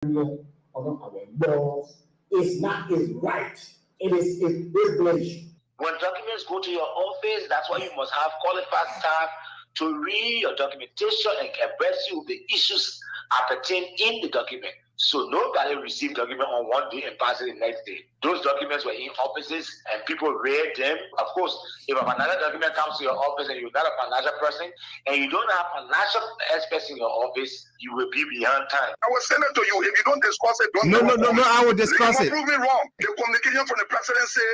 on our laws is not is right. It is blemish. When documents go to your office, that's why you must have qualified staff to read your documentation and abreast you with the issues appertaining in the document. So nobody received document on one day and passed it the next day. Those documents were in offices and people read them. Of course, if a financial document comes to your office and you're not a financial person and you don't have financial experts in your office, you will be behind time. I will send it to you. If you don't discuss it, don't. No, I will discuss it. Prove me wrong. The communication from the presidency,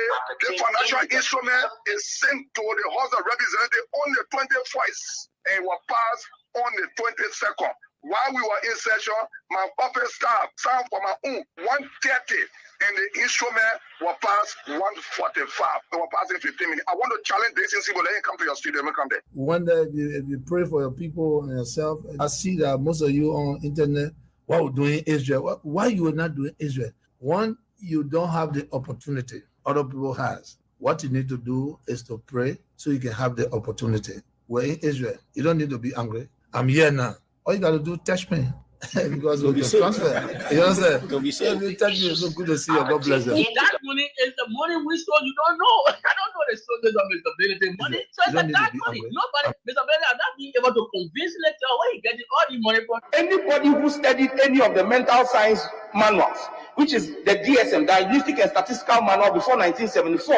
the financial instrument is sent to the House of Representatives on the 21st and was passed on the 22nd. While we were in session, my office staff signed for my own 130 and the instrument was passed 145. They were passed in 15 minutes. I want to challenge this and see whether they come to your studio. Come there. Wonder if you pray for your people and yourself. I see that most of you on internet, what we're doing Israel. Why you are not doing Israel? One, you don't have the opportunity. Other people has. What you need to do is to pray so you can have the opportunity. We're in Israel. You don't need to be angry. I'm here now. All you got to do, touch me. Because we can transfer. You understand? You touch me, it's so good to see you. God bless you. That money is the money we stole. You don't know. I don't know the sources of Mr. Benedict money. So it's like that money. Nobody, Mr. Benedict, I'm not being able to convince later where he getting all the money from. Anybody who studied any of the mental science manuals, which is the DSM, Diagnostic and Statistical Manual, before 1974,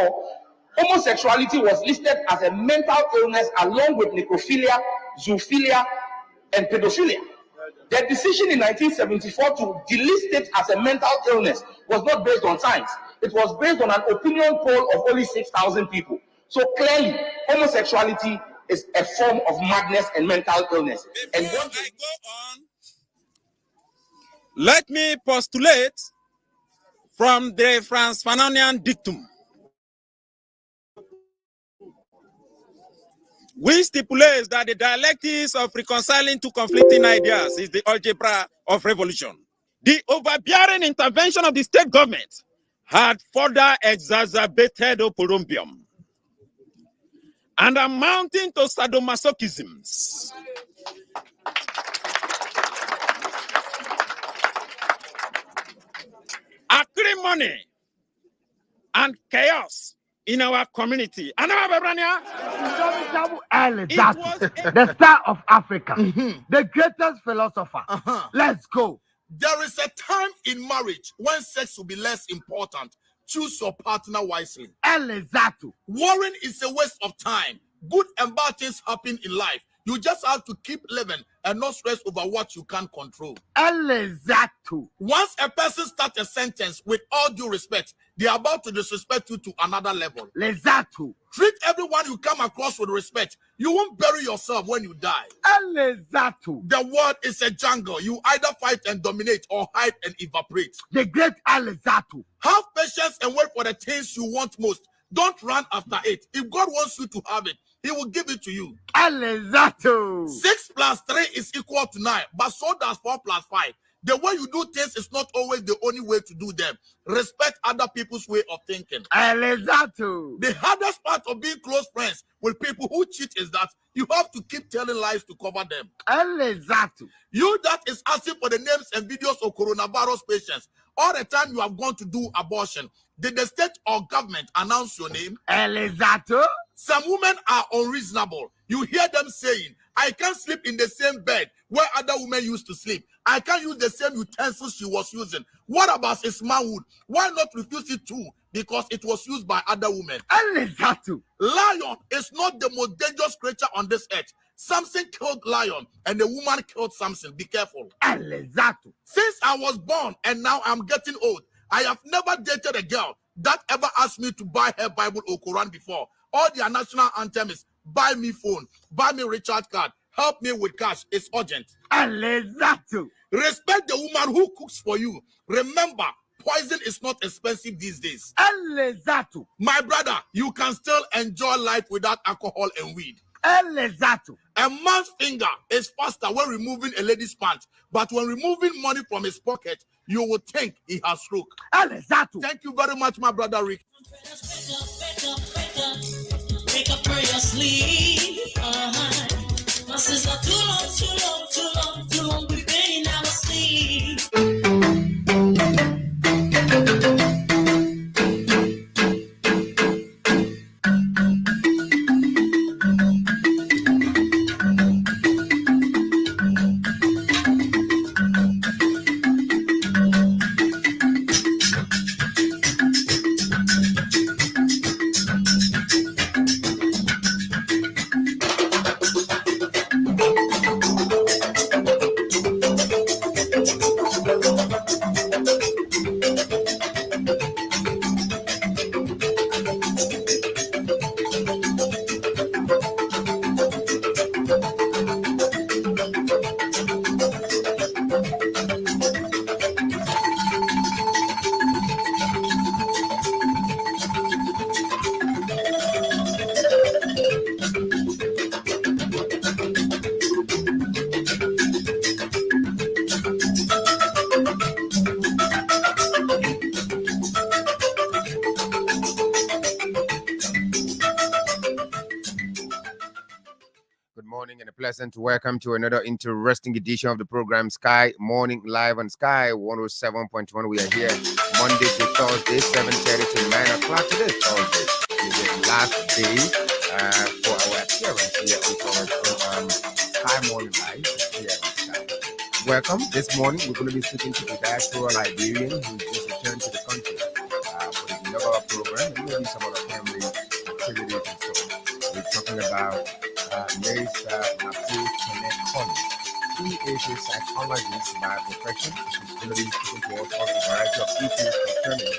homosexuality was listed as a mental illness along with necrophilia, zoophilia, and pedophilia. The decision in 1974 to delist it as a mental illness was not based on science. It was based on an opinion poll of only 6,000 people. So clearly, homosexuality is a form of madness and mental illness. Before I go on, let me postulate from the Frantz Fanonian dictum. We stipulate that the dialectics of reconciling two conflicting ideas is the algebra of revolution. The overbearing intervention of the state government had further exacerbated oporombium and amounting to sadomasochisms. Acrimony and chaos in our community. And the star of Africa, the greatest philosopher. Let's go. There is a time in marriage when sex will be less important. Choose your partner wisely. Warring is a waste of time. Good and bad things happen in life. You just have to keep living and not stress over what you can't control. Once a person starts a sentence, with all due respect, they are about to disrespect you to another level. Treat everyone you come across with respect. You won't bury yourself when you die. The world is a jungle. You either fight and dominate or hide and evaporate. The great Elizatu. Have patience and wait for the things you want most. Don't run after it. If God wants you to have it, He will give it to you. 6 plus 3 is equal to 9, but so does 4 plus 5. The way you do things is not always the only way to do them. Respect other people's way of thinking. The hardest part of being close friends with people who cheat is that you have to keep telling lies to cover them. You that is asking for the names and videos of coronavirus patients, all the time you have gone to do abortion, did the state or government announce your name? Some women are unreasonable. You hear them saying, I can't sleep in the same bed where other women used to sleep. I can't use the same utensils she was using. What about his manhood? Why not refuse it too? Because it was used by other women. Lion is not the most dangerous creature on this earth. Samson killed lion and the woman killed Samson. Be careful. Since I was born and now I'm getting old, I have never dated a girl that ever asked me to buy her Bible or Quran before. All their national anthem is buy me phone, buy me recharge card, help me with cash. It's urgent. Respect the woman who cooks for you. Remember, poison is not expensive these days. My brother, you can still enjoy life without alcohol and weed. A man's finger is faster when removing a lady's pants, but when removing money from his pocket, you will think he has stroke. Thank you very much, my brother Rick. Wake up from your sleep. My sister, too long, we've been in our sleep. pleasant welcome to another interesting edition of the program Sky Morning Live on Sky 107.1. We are here Monday to Thursday, 7:30 to 9 o'clock. Today is Thursday. It's the last day for our appearance here on Sky Morning Live here on Sky. Welcome. This morning we're going to be speaking to the diaspora Liberian who just returned to the country for the inaugural program and maybe some other family activities and so on. We're talking about Ms. Mapu Tenekon. She is a psychologist by profession. She's going to be speaking to us on a variety of issues concerning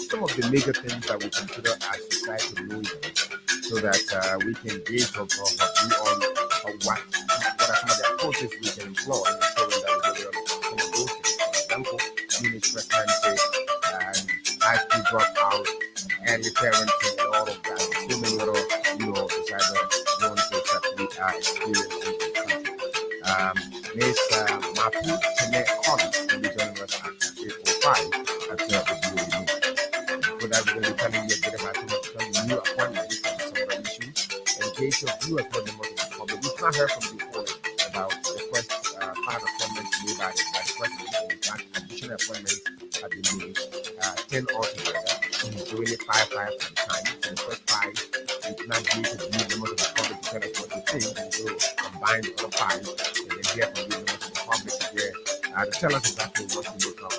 some of the major things that we consider as societal movements, so that we can gauge her view on what are some of the approaches we can employ in ensuring that we get some of those things. For example, units pregnancy, high school dropout, early parenting, and all of that. So many other, besides the ones that we are experiencing in the country. Ms. Mapu Tenekon will be joining us at 8:05 at the BOE. For that, we're going to be telling you a bit about some new appointments and some other issues. In case of you as well, the public, we've not heard from you before about the first part appointments made by the president. In fact, additional appointments have been made, 10 altogether. He's doing it 5 at a time. So the first 5 is not due to the new members of the public to tell us what they think, and so combine the other 5 and then hear from the members of the public here to tell us exactly what to look up.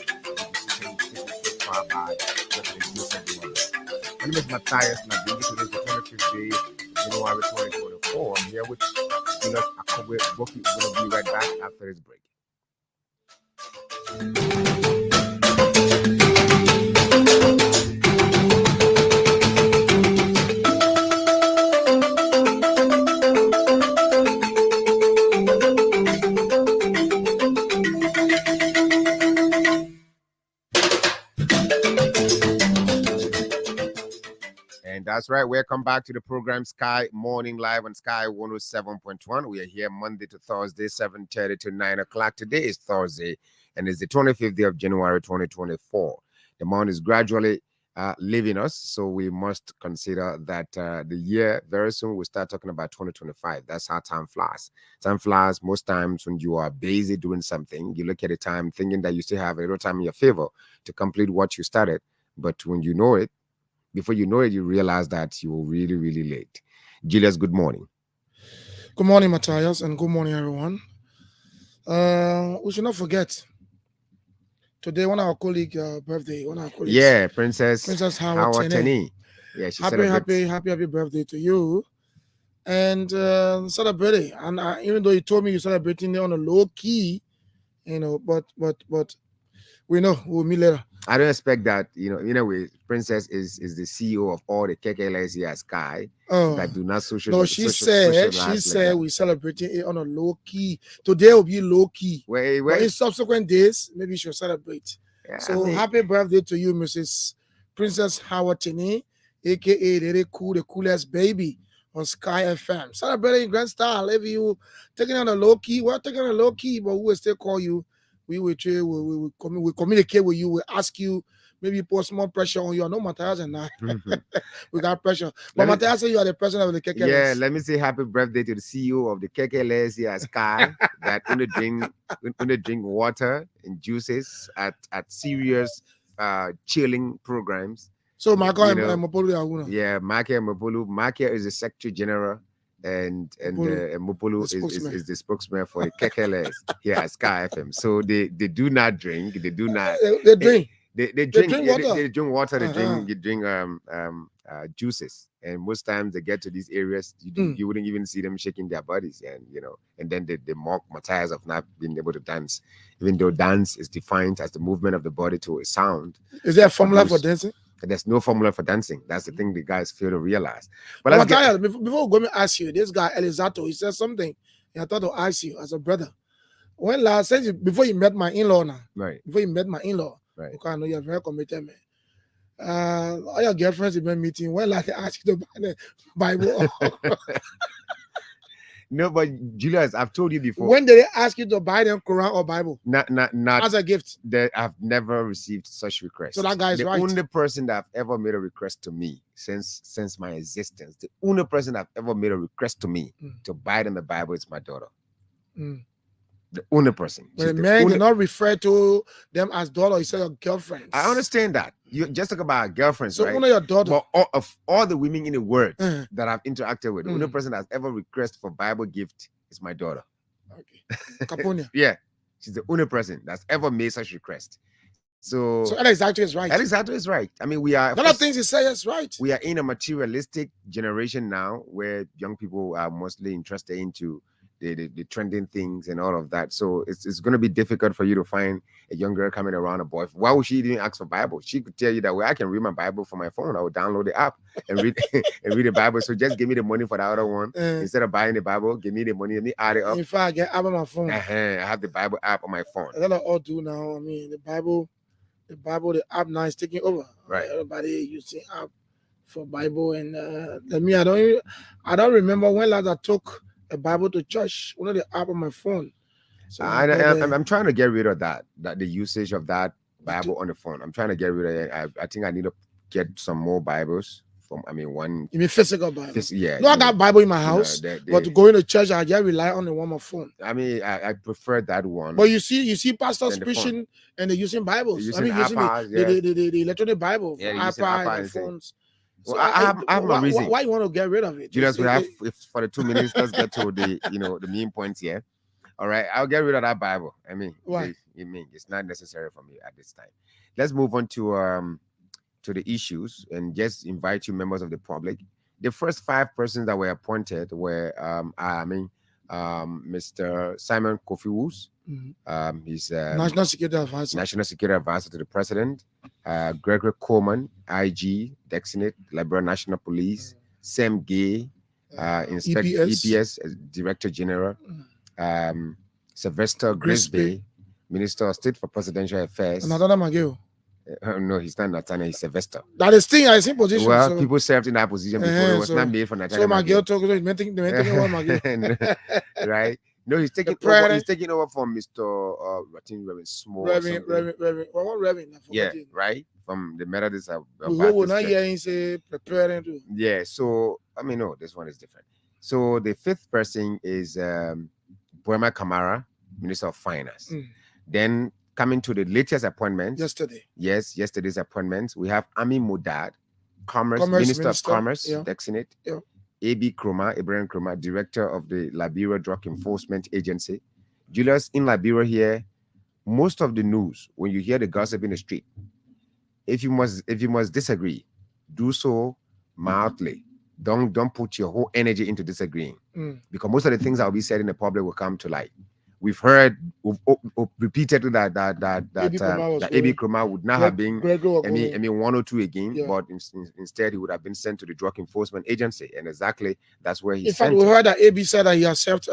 The decision so far by President Joseph Duwanda. My name is Matthias, and I'm bringing you today's alternative day, January 2024. I'm here with Julius Akobe Boki. We're going to be right back after this break. That's right. Welcome back to the program Sky Morning Live on Sky 107.1. We are here Monday to Thursday, 7:30 to 9 o'clock. Today is Thursday, and it's the 25th day of January 2024. The month is gradually leaving us, so we must consider that the year very soon we'll start talking about 2025. That's how time flies. Time flies most times when you are busy doing something. You look at the time thinking that you still have a little time in your favor to complete what you started, but when you know it, before you know it, you realize that you were really, really late. Julius, good morning. Good morning, Matthias, and good morning, everyone. We should not forget, today, one of our colleagues' birthday. Yeah, Princess Howard Tene. Yeah, she happy birthday to you. And celebrating. And even though you told me you're celebrating it on a low key, but we know we'll meet later. I don't expect that, Princess is the CEO of all the KKLS here at Sky that do not social. No, she said we're celebrating it on a low key. Today will be low key. Wait. But in subsequent days, maybe she'll celebrate. Yeah, happy birthday to you, Mrs. Princess Howard Tene, aka the coolest baby on Sky FM. Celebrating in grand style. If you taking on a low key, we're taking on a low key, but we will still call you. We will communicate with you. We'll ask you, maybe put some more pressure on you. I know Matthias and I, we got pressure. But Matthias said you are the president of the KKLS. Yeah, let me say happy birthday to the CEO of the KKLS here at Sky that only drink water and juices at serious chilling programs. So Marco Mopolu. Yeah, Marco Mopolu. Marco is the Secretary General. And Mopolu is the spokesman for the KKLS here at Sky FM. So they do not drink. They do not. They drink. They drink water. They drink water. They drink juices. And most times they get to these areas, you wouldn't even see them shaking their bodies, and then they mock Matthias of not being able to dance, even though dance is defined as the movement of the body to a sound. Is there a formula for dancing? There's no formula for dancing. That's the thing the guys fail to realize. But Matthias, before we go and ask you, this guy Elizato, he said something. I thought to ask you as a brother. When before you met my in-law now, right? Before you met my in-law, right? Because I know you're very committed, man. All your girlfriends in my meeting, when last they asked you to buy the Bible? No, but Julius, I've told you before. When did they ask you to buy them Quran or Bible? Not As a gift. That I've never received such requests. So that guy is the right. only person that I've ever made a request to me since my existence, the only person I've ever made a request to me to buy them the Bible is my daughter. The only person. When a man did not refer to them as daughter, he said your girlfriends. I understand that. You just talk about girlfriends, so right? only your daughter. But of all the women in the world that I've interacted with, the only person that's ever requested for Bible gift is my daughter. Okay. Caponia. Yeah. She's the only person that's ever made such request. So Alexander is right. Alexander is right. I mean, we are. A lot of things he says is right. We are in a materialistic generation now where young people are mostly interested into the trending things and all of that. So it's going to be difficult for you to find a young girl coming around a boy. Why would she even ask for Bible? She could tell you that, well, I can read my Bible from my phone. I will download the app and read and read the Bible. So just give me the money for the other one. Instead of buying the Bible, give me the money. Let me add it up. In fact, I get app on my phone. I have the Bible app on my phone. That's what I all do now. I mean, the app now is taking over. Right. Everybody using app for Bible. And I don't remember when last I took a Bible to church. One of the app on my phone. So I'm trying to get rid of that the usage of that Bible on the phone. I'm trying to get rid of it. I think I need to get some more Bibles from. I mean, one. You mean physical Bible? Yeah. No, I got Bible in my house, but going to church, I just rely on the one on my phone. I mean, I prefer that one. But you see pastors preaching and they're using Bibles. Using the electronic Bible, iPad and phones. Well, so I have my reason. Why you want to get rid of it? Julius, for the 2 minutes, let's get to the main points here. All right, I'll get rid of that Bible. I mean, why? It's not necessary for me at this time. Let's move on to the issues and just invite you, members of the public. The first 5 persons that were appointed were Mr. Simon Kofi Woos. He's National Security Advisor to the President. Gregory Coleman, IG, Dexinate, Liberal National Police. Sam Gay, Inspector EPS, Director General. Sylvester Grisby, Minister of State for Presidential Affairs. No, he's not Nathaniel, he's Sylvester. That is still in position. Well, people served in that position before. It was not made for Nathaniel. So Magil took it. Right? No, he's taking over from Mr. I think Reverend Small. Reverend. Yeah, right? From the Methodist. Yeah, so I mean, no, this one is different. So the 5th person is Boema Kamara, Minister of Finance. Then coming to the latest appointment. Yesterday's appointments. We have Ami Modad, Minister of Commerce, Dexinate. Yeah. A.B. Kroma, Ibrahim Kroma, Director of the Liberia Drug Enforcement Agency. Julius, in Liberia here, most of the news, when you hear the gossip in the street, if you must disagree, do so mildly. Don't put your whole energy into disagreeing, because most of the things that will be said in the public will come to light. We've heard repeatedly that A.B. Kroma would not have been 102 again, but instead he would have been sent to the Drug Enforcement Agency, and exactly that's where he's sent. In fact, we heard that A.B. said that he accepted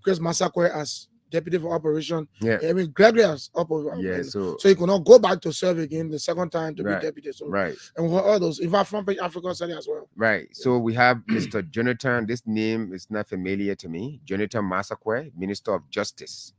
Chris Masakwe as Deputy for Operation. Yeah, I mean Gregory has so he could not go back to serve again the second time to be deputy. So right, and all those, in fact, Front Page Africa study as well. Right. So we have Mr. Jonathan. This name is not familiar to me. Jonathan Masakwe, Minister of Justice.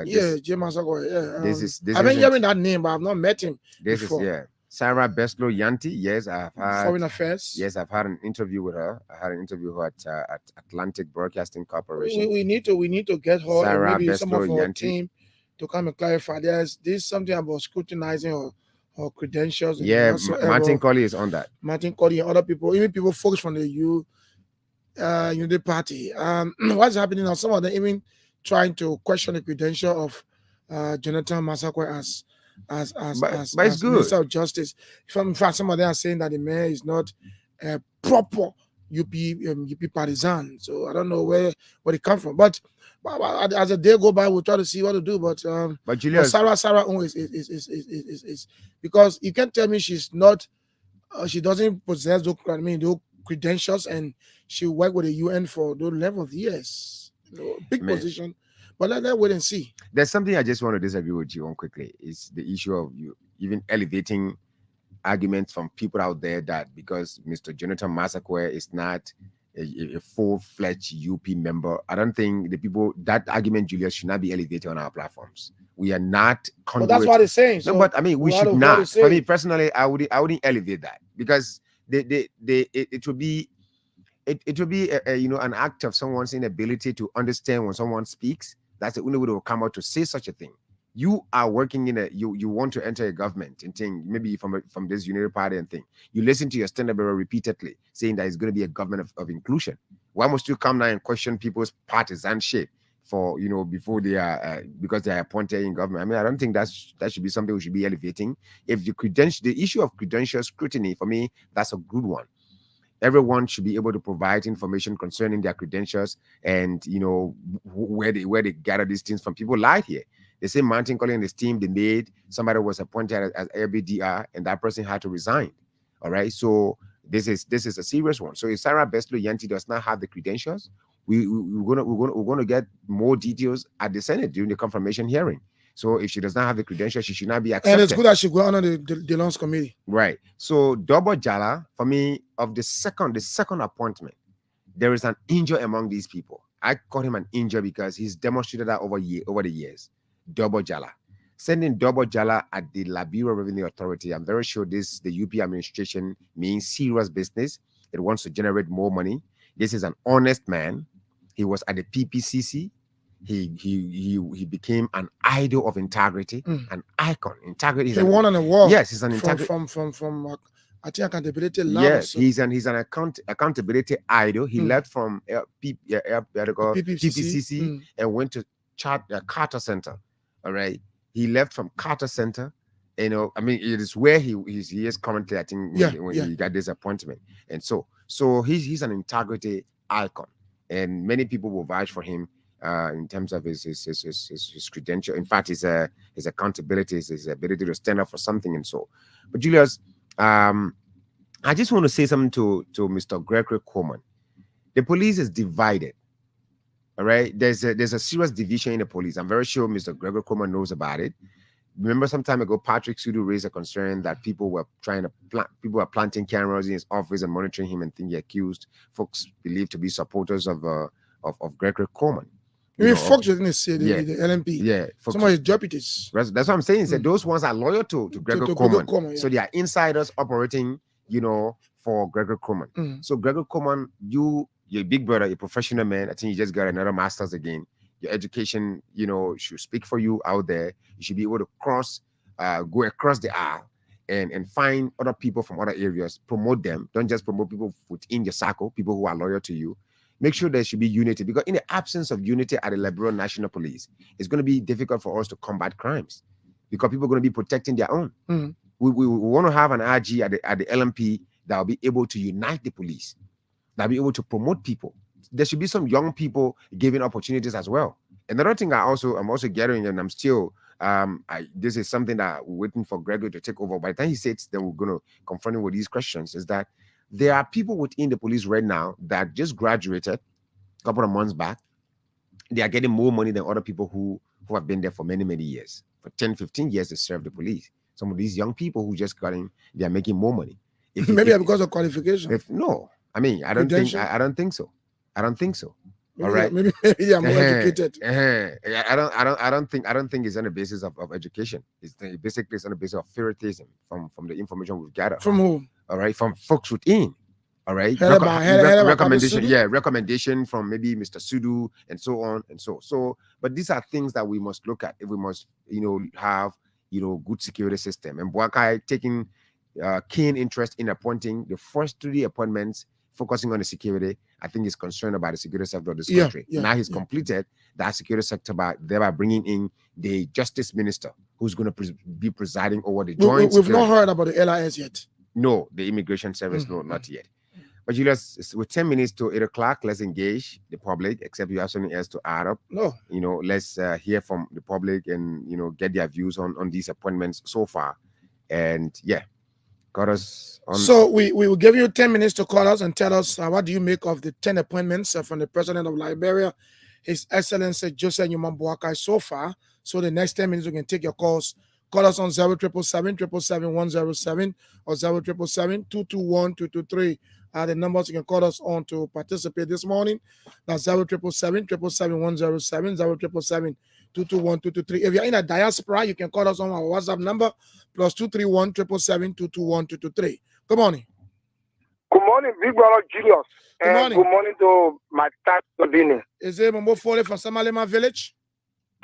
Jim Masakwe. This I've been hearing that name, but I've not met him. Before. Sarah Beslow Yanti. Yes, I've had Foreign Affairs. Yes, I've had an interview with her. I had an interview with her at Atlantic Broadcasting Corporation. We need to get her Sarah and maybe Beslow some of our Yanti. team to come and clarify. There's something about scrutinizing her credentials. Yeah, Martin Colley is on that. Martin Colley and other people, even people folks from the Unity Party. What's happening now? Some of them even trying to question the credential of Jonathan Masakwe as good. Minister of Justice. In fact, some of them are saying that the mayor is not a proper UP partisan. So I don't know where it comes from. But as the day go by, we'll try to see what to do. But Julius, Sarah is because you can't tell me she's not. She doesn't possess those credentials, and she worked with the UN for those level of years. Big position. But let's wait and see. There's something I just want to disagree with you on quickly. It's the issue of you even elevating arguments from people out there that because Mr. Jonathan Masakwe is not a full-fledged UP member. I don't think the people, that argument, Julius, should not be elevated on our platforms. We are not But that's what it's saying. No, So but I mean, we should not. For saying. me personally, I wouldn't elevate that, because it would be a, you know, an act of someone's inability to understand when someone speaks. That's the only way they will come out to say such a thing. You are working in you want to enter a government and think maybe from this unitary party and think. You listen to your standard bearer repeatedly saying that it's going to be a government of inclusion. Why must you come now and question people's partisanship for, you know, before they are because they are appointed in government? I mean, I don't think that should be something we should be elevating. If the issue of credential scrutiny, for me, that's a good one. Everyone should be able to provide information concerning their credentials and, you know, where they gather these things from. People lie here. They say Mountain Calling and his team, they made somebody was appointed as LBDR and that person had to resign. All right. So this is a serious one. So if Sarah Beslow Yanti does not have the credentials, we're gonna get more details at the Senate during the confirmation hearing. So if she does not have the credentials, she should not be accepted. And it's good that she go on the launch committee. Right. So Dobo Jala, for me, of the second appointment, there is an injury among these people. I call him an injury because he's demonstrated that over the years. Dobo Jala. Sending Dobo Jala at the Liberia Revenue Authority, I'm very sure the UP administration means serious business. It wants to generate more money. This is an honest man. He was at the PPCC. He became an idol of integrity, an icon. Integrity. He won on the wall. Yes, he's an integrity from I think accountability. Yes, so. He's an accountability idol. He left from PPCC and went to Carter Center. All right, he left from Carter Center. You know, I mean, it is where he is currently. I think when he got this appointment, and so he's an integrity icon, and many people will vouch for him. In terms of his credential, in fact, his accountability, his ability to stand up for something, and so. But Julius, I just want to say something to Mr. Gregory Coleman. The police is divided. All right, there's a serious division in the police. I'm very sure Mr. Gregory Coleman knows about it. Remember, some time ago, Patrick Sudu raised a concern that people were planting cameras in his office and monitoring him, and think he accused folks believed to be supporters of Gregory Coleman. You mean folks within the LMP? Yeah, some of his deputies. That's what I'm saying. So those ones are loyal to Gregory Coleman. So they are insiders operating, you know, for Gregory Coleman. So Gregory Coleman, you're a big brother, you're a professional man. I think you just got another master's again. Your education, you know, should speak for you out there. You should be able to go across the aisle and find other people from other areas, promote them. Don't just promote people within your circle, people who are loyal to you. Make sure there should be unity, because in the absence of unity at the Liberal National Police, it's going to be difficult for us to combat crimes, because people are going to be protecting their own. We want to have an RG at the LMP that will be able to unite the police, that will be able to promote people. There should be some young people giving opportunities as well. Another thing I'm also gathering, and I'm still this is something that we're waiting for Gregory to take over. By the time he says that we're going to confront him with these questions, is that there are people within the police right now that just graduated a couple of months back. They are getting more money than other people who have been there for many, many years. For 10, 15 years, they serve the police. Some of these young people who just got in, they are making more money. Maybe because of qualification. No, I mean, I don't think so. Maybe, all right. Maybe they are more educated. I don't think it's on the basis of education. It's basically on the basis of favoritism from the information we've gathered. From whom? All right, from folks within. All right, recommendation from maybe Mr. Sudu and so on and so. But these are things that we must look at if we must, have good security system. And Boakai taking keen interest in appointing the first 3 appointments, focusing on the security. I think he's concerned about the security sector of this country. Now he's completed that security sector by thereby bringing in the justice minister, who's going to be presiding over the joint. We've not heard about the LIS yet. No, the immigration service, no, not yet. But Julius, with 10 minutes to 8 o'clock, let's engage the public, except you have something else to add up. No. Let's hear from the public and, get their views on these appointments so far. And got us on. So we will give you 10 minutes to call us and tell us what do you make of the 10 appointments from the president of Liberia, His Excellency Joseph Newman Boakai so far. So the next 10 minutes we can take your calls Call us on 077-777-107 or 077-221-223. The numbers you can call us on to participate this morning. That's 077-777-107, 077-221-223. If you're in a diaspora, you can call us on our WhatsApp number, +231-777-221-223. Good morning. Good morning, Big Brother Julius. Good morning. Good morning to my tax Dini. Is it Momo Foley from Samalema Village?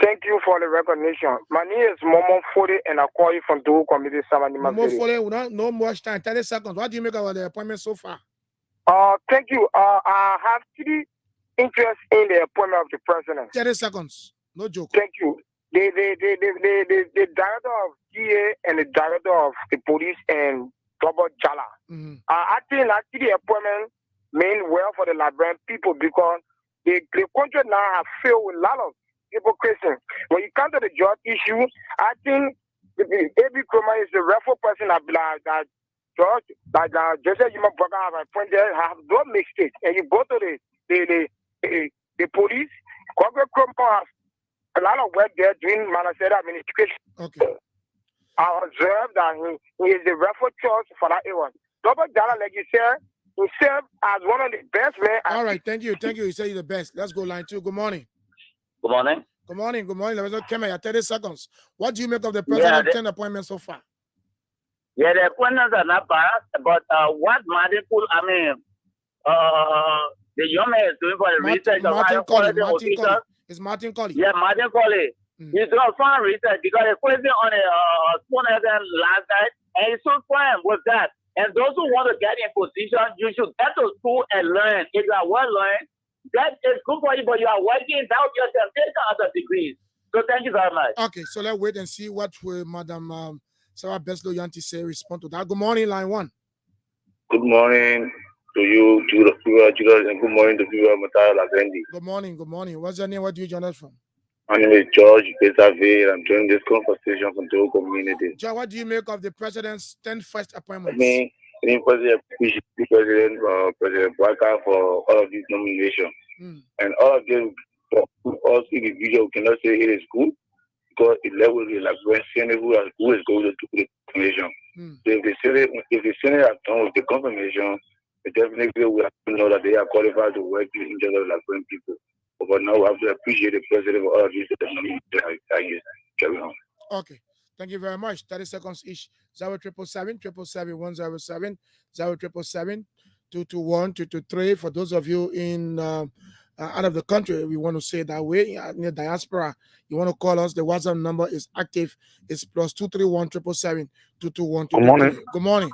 Thank you for the recognition. My name is Momo Foley, and I call you from Dogo Community, Samalema Village. Momo Foley, we don't no much time. 30 seconds. What do you make of the appointment so far? Thank you. I have 3 interests in the appointment of the president. 30 seconds. No joke. Thank you. The director of GA and the director of the police and Double Jala. I think that the appointment mean well for the Liberian people because the country now have filled with a lot of hypocrisy. When you come to the job issue, I think A.B. Kroma is the rightful person that Joseph Human Burger have appointed have no mistake. And you go to the police, Congress Kroma has a lot of work there doing Manasera administration. Okay. I observed that he is the rightful choice for that era. Double Jala, like you said, he served as one of the best men. All right, thank you. Thank you. You say you're the best. Let's go line 2. Good morning. Good morning. Good morning. Good morning. Let's come here. 30 seconds. What do you make of the president 10 appointments so far? Yeah, the appointments are not bad, but what Martin Cool, the young man is doing for the research of higher quality officers. It's Martin Colley. Yeah, Martin Colley. He's doing fine research because the question on a spoon last night, and he's so fine with that. And those who want to get in position, you should get to school and learn. If you are well learned, that is good for you, but you are working without yourself, take other degrees. So thank you very much. Okay, so let's wait and see what will Madam Sarah Beslo Yanti say respond to that. Good morning, line 1. Good morning to you, Judah, and good morning to you, Mataya Lazendi. Good morning, good morning. What's your name? What do you join us from? My name is George Besaville. I'm joining this conversation from the community. George, what do you make of the president's 10 first appointments? I mean, President Baka for all of these nominations. And all of them, for us individuals, cannot say it is good because it levels the Liberian who is going to do the confirmation. So if the Senate have done with the confirmation, definitely we have to know that they are qualified to work in the interest of Liberian people. But now we have to appreciate the president for all of these carry on. Okay. Thank you very much. 30 seconds each. 077-777-107, 077-221-223. For those of you in out of the country, we want to say that way. In the diaspora, you want to call us. The WhatsApp number is active. It's +231-777-221-223. Good morning. Good morning.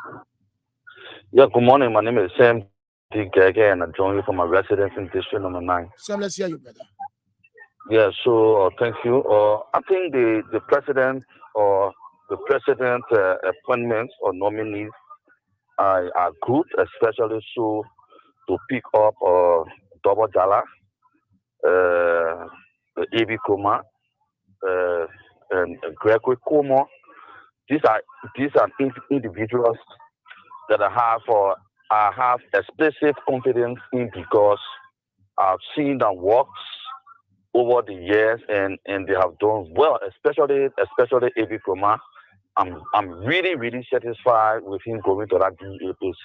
Yeah, good morning. My name is Sam Gege, and I'm joining you from my residence in District Number 9. Sam, let's hear you, brother. Yeah, so thank you. I think the president or the president appointments or nominees are good, especially so to pick up Double Jala, A.B. Kroma, and Gregory Como. These are individuals that I have explicit confidence in because I've seen them work over the years and they have done well, especially A.B. Kroma. I'm really satisfied with him going to that DEA place.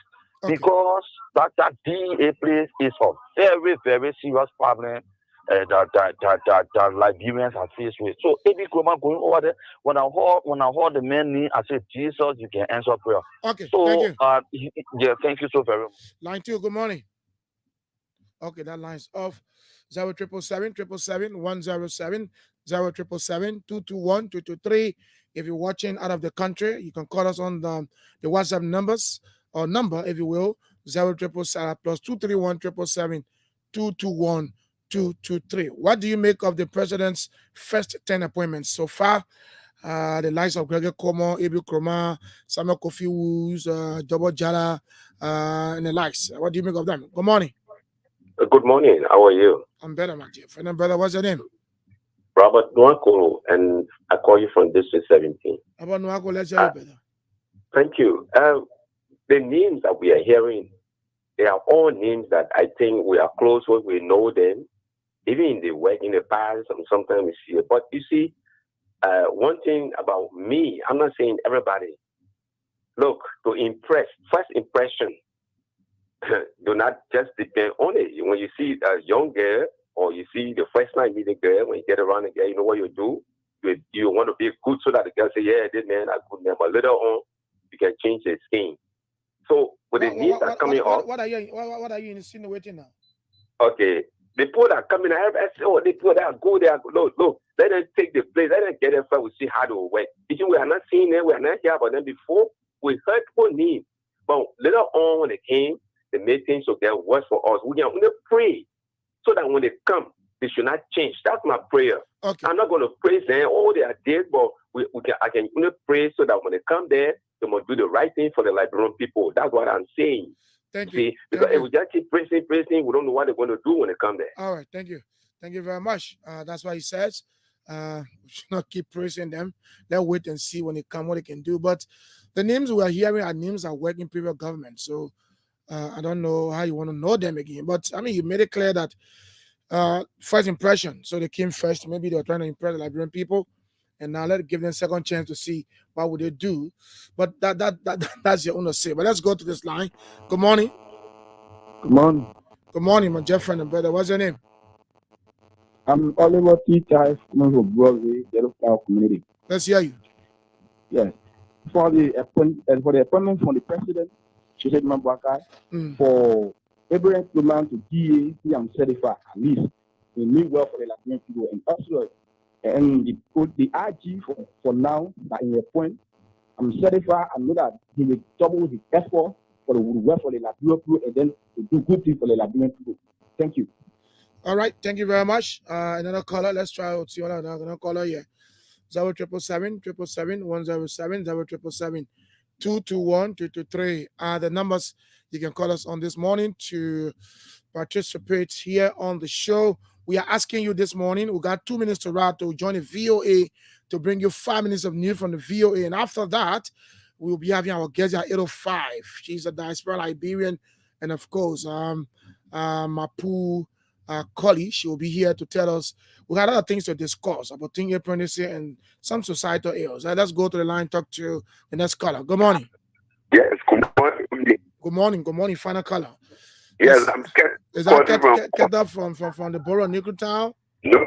Okay. Because that DEA place is a very, very serious problem that Liberians are faced with. So A.B. Kroma going over there, when I heard the man name, I said, Jesus, you can answer prayer. Okay, so, thank you. Yeah, thank you so very much. Line 2, good morning. Okay, that line's off. 077-777-107, 077-221-223. If you're watching out of the country, you can call us on the WhatsApp numbers or number, if you will, 077-231-777-221-223. What do you make of the president's first 10 appointments so far? The likes of Gregory Como, A.B. Kroma, Samuel Kofi Woods, Double Jala, and the likes. What do you make of them? Good morning. Good morning. How are you? I'm better, my dear friend. Brother, what's your name? Robert Nwakolo, and I call you from District 17. Robert Nwakolo, let's hear you, brother. Thank you. The names that we are hearing, they are all names that I think we are close with. We know them. Even in the work in the past, and sometimes we see it. But you see, one thing about me, I'm not saying everybody. Look, to impress, first impression, do not just depend on it. When you see a young girl or you see the first time you meet a girl, when you get around a girl, you know what you do? You want to be good so that the girl say, yeah, this man is good man. But later on, you can change the scheme. So when the needs are coming up. What are you insinuating now? Okay. The people that are coming out, the people that are good, they are good. Look, let them take the place, let them get them first, we see how they will work. We are not seeing them, we are not here about them before. We heard people need. But later on, when they came, they made things to get worse for us. We can only pray so that when they come, they should not change. That's my prayer. Okay. I'm not going to praise them, oh, they are dead, but I can only pray so that when they come there, they must do the right thing for the Liberian people. That's what I'm saying. Thank you. See, because if we just keep praising, we don't know what they're going to do when they come there. All right, thank you. Thank you very much. That's why he says we should not keep praising them. Let's wait and see when they come what they can do. But the names we are hearing are names that work in previous government. So I don't know how you want to know them again. But I mean, you made it clear that first impression. So they came first. Maybe they were trying to impress the Liberian people. And now let's give them a second chance to see what would they do. But that's your own say. But let's go to this line. Good morning. Good morning. Good morning, my dear friend and brother. What's your name? I'm Oliver T. Type from Broadway, Yellow Flower Community. Let's hear you. Yes. For the appointment from the president, Sheikh Mabaka, for every implement to DA, he am certified at least. We mean well for the Latvian people and also and the IG for now that in the point, I'm certified. I know that he will double his effort for the work for the Latvian people and then to do good things for the Latvian people. Thank you. All right, thank you very much. Another caller. Let's try to see another caller here. 0777 107 0777 221 223 are the numbers you can call us on this morning to participate here on the show. We are asking you this morning, we got 2 minutes to wrap to join the VOA to bring you 5 minutes of news from the VOA. And after that, we'll be having our guest at 8:05. She's a diaspora Liberian. And of course, Mapu Colley, she will be here to tell us. We got other things to discuss about teen apprenticeship and some societal ills. Let's go to the line, talk to the next caller. Good morning. Yes, good morning. Good morning. Good morning, final caller. Yes, I'm scared. Is that Keta from the borough of Nickeltown? No,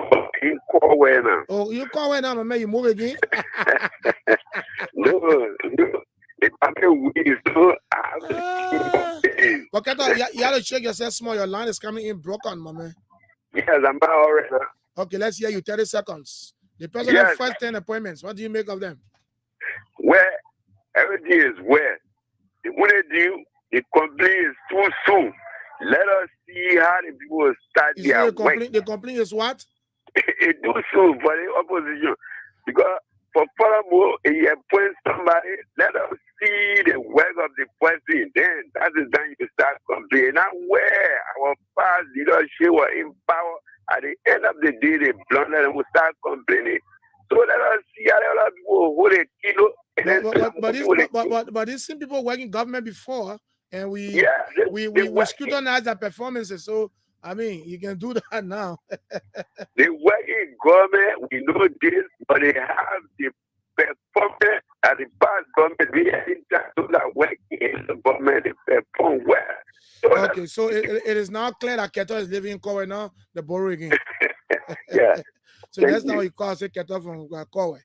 you call where now? Oh, you call where now, man? You move again? No. It's so. But Keta, you have to check yourself small. Your line is coming in broken, my man. Yes, I'm already. Okay, let's hear you. 30 seconds. The president first 10 appointments. What do you make of them? Where everything is where. When they do, the complaint is too soon. Let us see how the people start their work. The complaint is what? It's too soon for the opposition. Because for furthermore, if you appoint somebody, let us see the work of the person. Then that is when you start complaining. Now where our past leadership were in power, at the end of the day, they blunder and will start complaining. So let us see how the other people hold a kilo. But these same people working in government before, and we scrutinize their performances. So I mean, you can do that now. They work in government, we know this, but they have the performance at the past government. We are in that work in the government, they perform well. So okay, so it is now clear that Keto is living in Kowe now, the borough again. Yeah. So that's how we call it Keto from Kowe.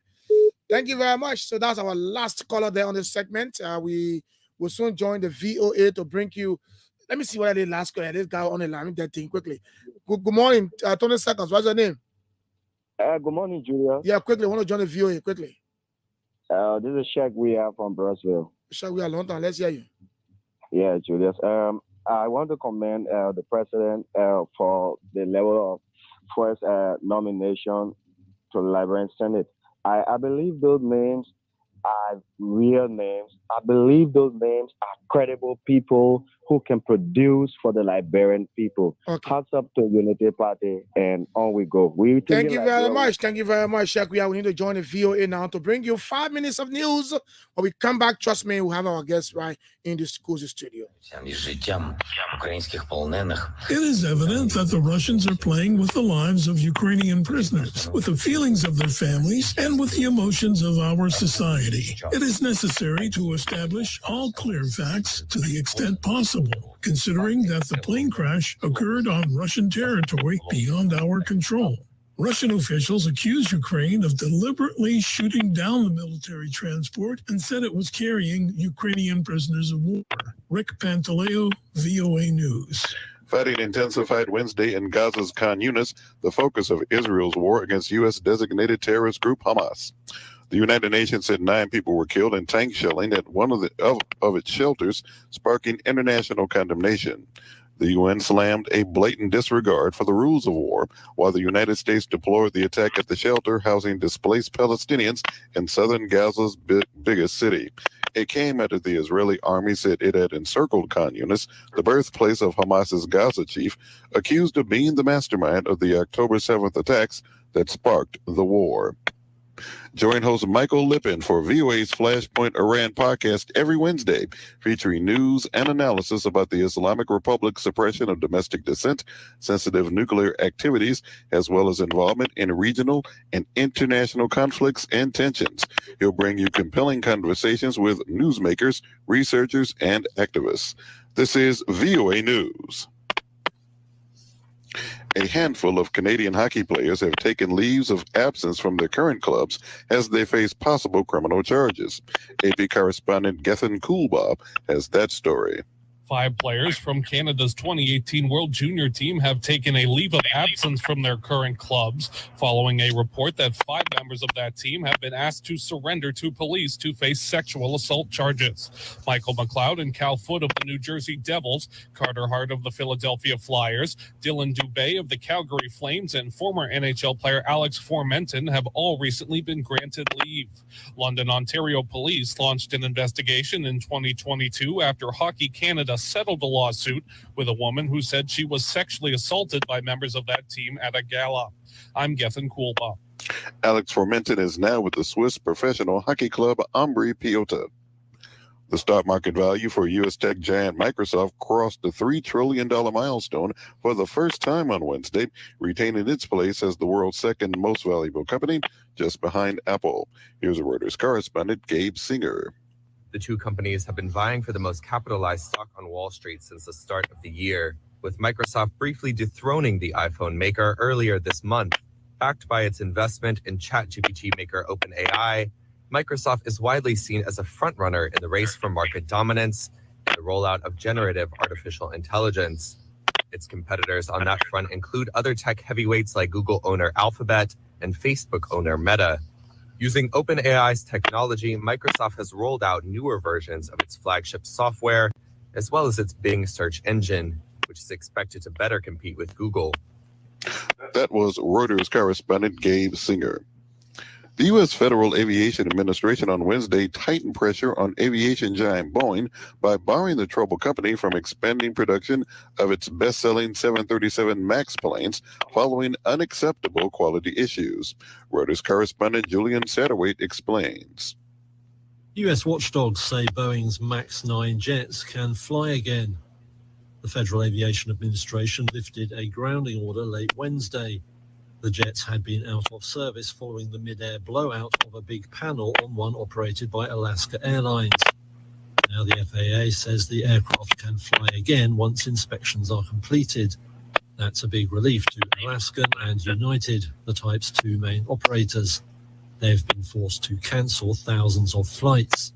Thank you very much. So that's our last caller there on this segment. We will soon join the VOA to bring you. Let me see what I did last caller. This guy on the line, that thing quickly. Good morning, 20 seconds. What's your name? Good morning, Julia. Yeah, quickly. I want to join the VOA quickly. This is Shaq. We are from Brussels. Shaq, we are long time. Let's hear you. Yeah, Julius. I want to commend the president for the level of first nomination to the Liberian Senate. I believe those names are real names. I believe those names are credible people who can produce for the Liberian people. Okay. Hats up to Unity Party, and on we go. Thank you very much. Thank you very much, Shakuya. We need to join the VOA now to bring you 5 minutes of news. When we come back, trust me, we'll have our guests right in the School's studio. It is evident that the Russians are playing with the lives of Ukrainian prisoners, with the feelings of their families, and with the emotions of our society. It is necessary to establish all clear facts to the extent possible, considering that the plane crash occurred on Russian territory beyond our control. Russian officials accused Ukraine of deliberately shooting down the military transport and said it was carrying Ukrainian prisoners of war. Rick Pantaleo, VOA News. Fighting intensified Wednesday in Gaza's Khan Yunis, the focus of Israel's war against U.S.-designated terrorist group Hamas. The United Nations said 9 people were killed in tank shelling at one of its shelters, sparking international condemnation. The UN slammed a blatant disregard for the rules of war, while the United States deplored the attack at the shelter housing displaced Palestinians in southern Gaza's biggest city. It came after the Israeli army said it had encircled Khan Yunis, the birthplace of Hamas's Gaza chief, accused of being the mastermind of the October 7th attacks that sparked the war. Join host Michael Lippin for VOA's Flashpoint Iran podcast every Wednesday, featuring news and analysis about the Islamic Republic's suppression of domestic dissent, sensitive nuclear activities, as well as involvement in regional and international conflicts and tensions. He'll bring you compelling conversations with newsmakers, researchers, and activists. This is VOA News. A handful of Canadian hockey players have taken leaves of absence from their current clubs as they face possible criminal charges. AP correspondent Gethin Coolbob has that story. 5 players from Canada's 2018 World Junior team have taken a leave of absence from their current clubs following a report that 5 members of that team have been asked to surrender to police to face sexual assault charges. Michael McLeod and Cal Foote of the New Jersey Devils, Carter Hart of the Philadelphia Flyers, Dylan Dubé of the Calgary Flames, and former NHL player Alex Formenton have all recently been granted leave. London, Ontario police launched an investigation in 2022 after Hockey Canada settled a lawsuit with a woman who said she was sexually assaulted by members of that team at a gala. I'm Gethin Coolbob. Alex Formenton is now with the Swiss professional hockey club Ambri Piotta. The stock market value for U.S. tech giant Microsoft crossed the $3 trillion milestone for the first time on Wednesday, retaining its place as the world's second most valuable company, just behind Apple. Here's a Reuters correspondent, Gabe Singer. The two companies have been vying for the most capitalized stock on Wall Street since the start of the year, with Microsoft briefly dethroning the iPhone maker earlier this month. Backed by its investment in ChatGPT maker OpenAI, Microsoft is widely seen as a frontrunner in the race for market dominance and the rollout of generative artificial intelligence. Its competitors on that front include other tech heavyweights like Google owner Alphabet and Facebook owner Meta. Using OpenAI's technology, Microsoft has rolled out newer versions of its flagship software, as well as its Bing search engine, which is expected to better compete with Google. That was Reuters correspondent Gabe Singer. The U.S. Federal Aviation Administration on Wednesday tightened pressure on aviation giant Boeing by barring the troubled company from expanding production of its best-selling 737 MAX planes following unacceptable quality issues. Reuters correspondent Julian Satterwhite explains. U.S. watchdogs say Boeing's MAX 9 jets can fly again. The Federal Aviation Administration lifted a grounding order late Wednesday. The jets had been out of service following the mid-air blowout of a big panel on one operated by Alaska Airlines. Now the FAA says the aircraft can fly again once inspections are completed. That's a big relief to Alaskan and United, the type's 2 main operators. They've been forced to cancel thousands of flights.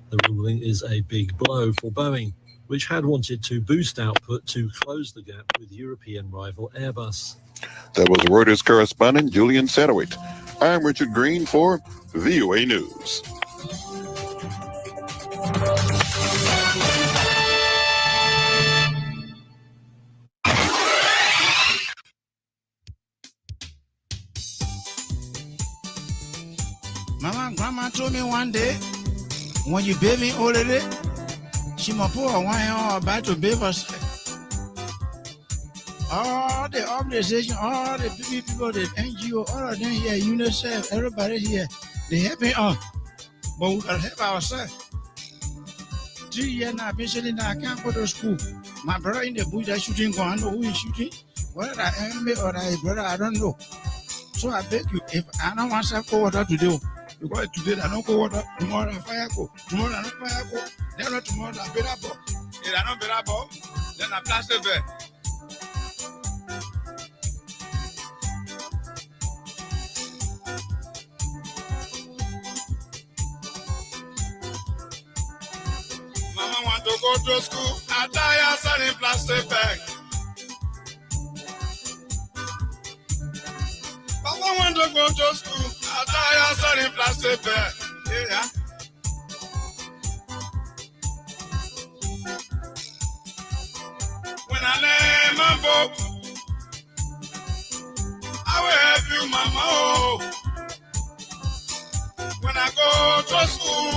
The ruling is a big blow for Boeing, which had wanted to boost output to close the gap with European rival Airbus. That was Reuters correspondent Julian Satterwhite. I'm Richard Green for VOA News. Mama and Grandma told me one day, when you baby already, Chimapo, why about to babers? All the organization, all the people, the NGO, all of them here, UNICEF, everybody here, they helping us. But we gotta help ourselves. 3 years now, I've been sitting there, I can't go to school. My brother in the bush, they're shooting, go, I know who is shooting. Whether that enemy or that brother, I don't know. So I beg you, if I don't want to go water today, because today I don't go water, tomorrow I fire go, tomorrow I don't fire go, then not tomorrow I better ball. If I don't better ball, then I blast the bed. Mama want to go to school, I tie her in plastic bag. Papa want to go to school, I tie her in plastic bag. Yeah. When I lay my book, I will help you, Mama. Oh. When I go to school,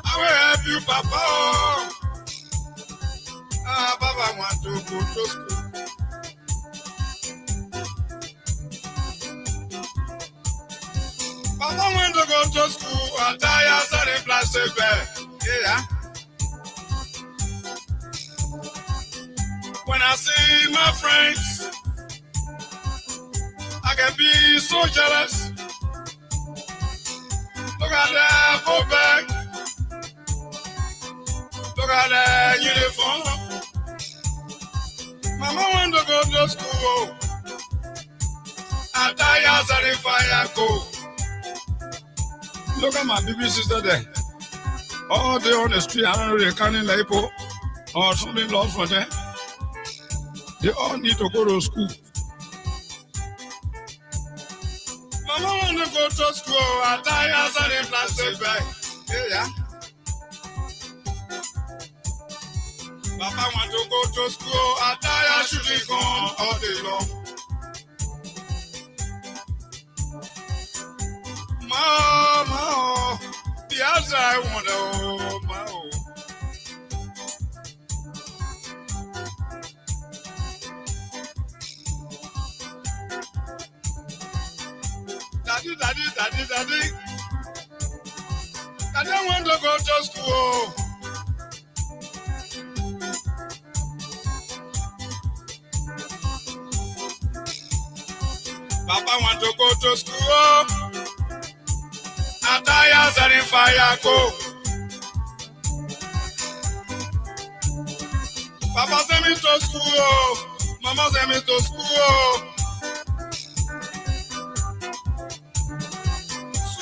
I will help you, Papa. Oh. Papa want to go to school. Papa want to go to school, I'll tie outside in plastic bag. Yeah. When I see my friends, I can be so jealous. Look at that book bag. Look at that uniform. Mama want to go to school. I tie outside in fire go. Look at my baby sister there. All day on the street, I don't know, they're carrying lipo or something lost for them. They all need to go to school. Mama want to go to school, I tie outside in plastic bag. Yeah. Papa want to go to school, I tie her shooting gun all day long. Mama, oh, the outside wonder, oh, my, oh. Daddy. I don't want to go to school. Papa want to go to school. Attires are in fire go. Papa send me to school. Mama send me to school.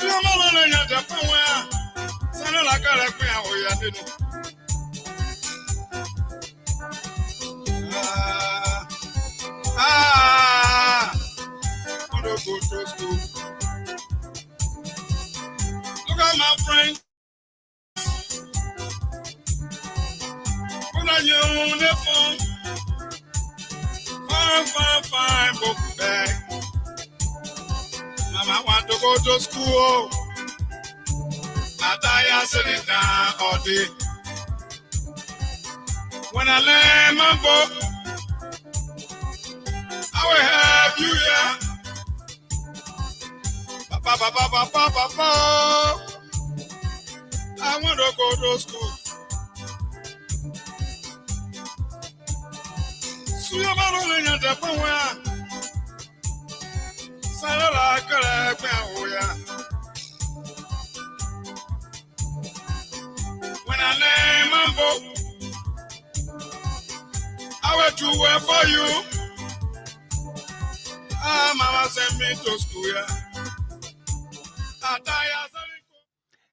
Suya mama na ya Japan wa. Sana la kare pe awo ya denu. Want to go to school. Look at my friend. Put on your uniform. Fine, book bag. Mama want to go to school. I die sitting down all day. When I lay my book, I will help you, yeah. Papa. I want to go to school. Suya maro le Japan wa. Sana la kare pe awoya. When I lay my book, I will do well for you. Mama sent me to school, yeah.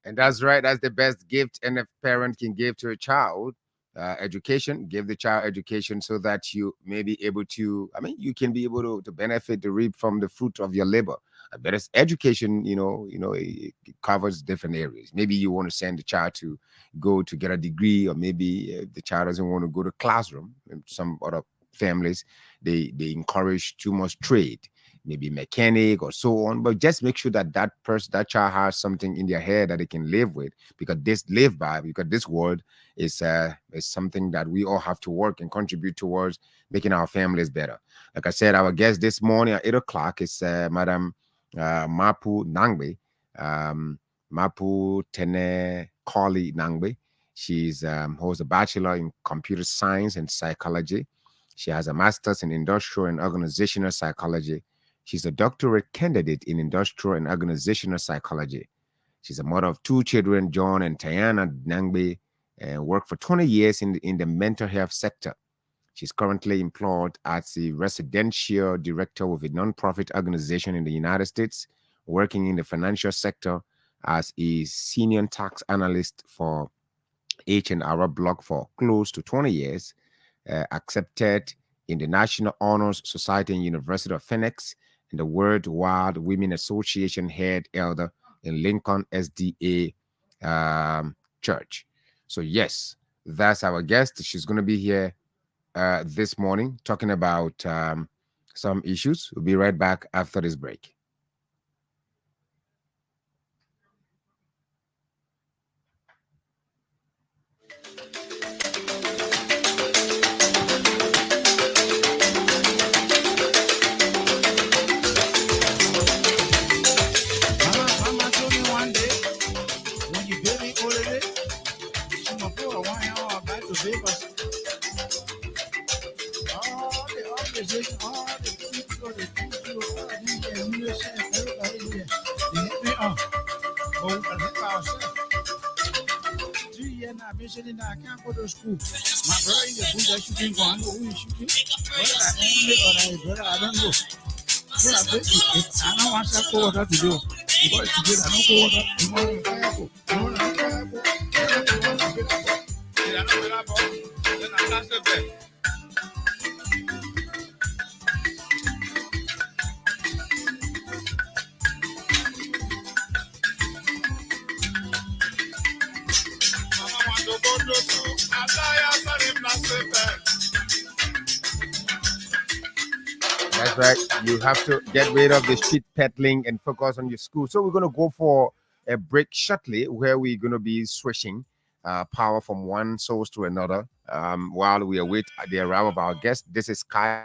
And that's right. That's the best gift any parent can give to a child. Education. Give the child education so that you may be able to, you can be able to benefit, to reap from the fruit of your labor. But it's education, it covers different areas. Maybe you want to send the child to go to get a degree, or maybe the child doesn't want to go to classroom. Some other families, they encourage too much trade. maybe mechanic or so on, but just make sure that that child has something in their head that they can live with, because this world is something that we all have to work and contribute towards making our families better. Like I said, our guest this morning at 8 o'clock is Madam Mapu Nangbe, Mapu Tene Kali Nangbe. She's holds a bachelor in computer science and psychology. She has a master's in industrial and organizational psychology. She's a doctorate candidate in industrial and organizational psychology. She's a mother of 2 children, John and Tayana Nangbe, and worked for 20 years in the mental health sector. She's currently employed as the residential director with a nonprofit organization in the United States, working in the financial sector as a senior tax analyst for H&R Block for close to 20 years, accepted in the National Honors Society and University of Phoenix, and the Worldwide Women Association head elder in Lincoln SDA Church. So yes, that's our guest. She's going to be here this morning talking about some issues. We'll be right back after this break. Mama told me one day, when you baby holiday, she my poor one hour back to Vegas. All the organization, all the people, the people, the USA, everybody here, they hit me up. But we can help ourselves. 3 years now, I've been sitting there, I can't go to school. My brother in the bush, I shooting, go, I know who is shooting. Whether I enemy or I brother, I don't know. So I bet you, I don't want to go what to do. Because today I don't go water, tomorrow I'm fire go. Tomorrow I'm fire go. Then I pass the bed. Mama want to go to school, and I am him not safe. That's right. You have to get rid of the street peddling and focus on your school. So we're going to go for a break shortly, where we're going to be switching power from one source to another while we await the arrival of our guest. This is Sky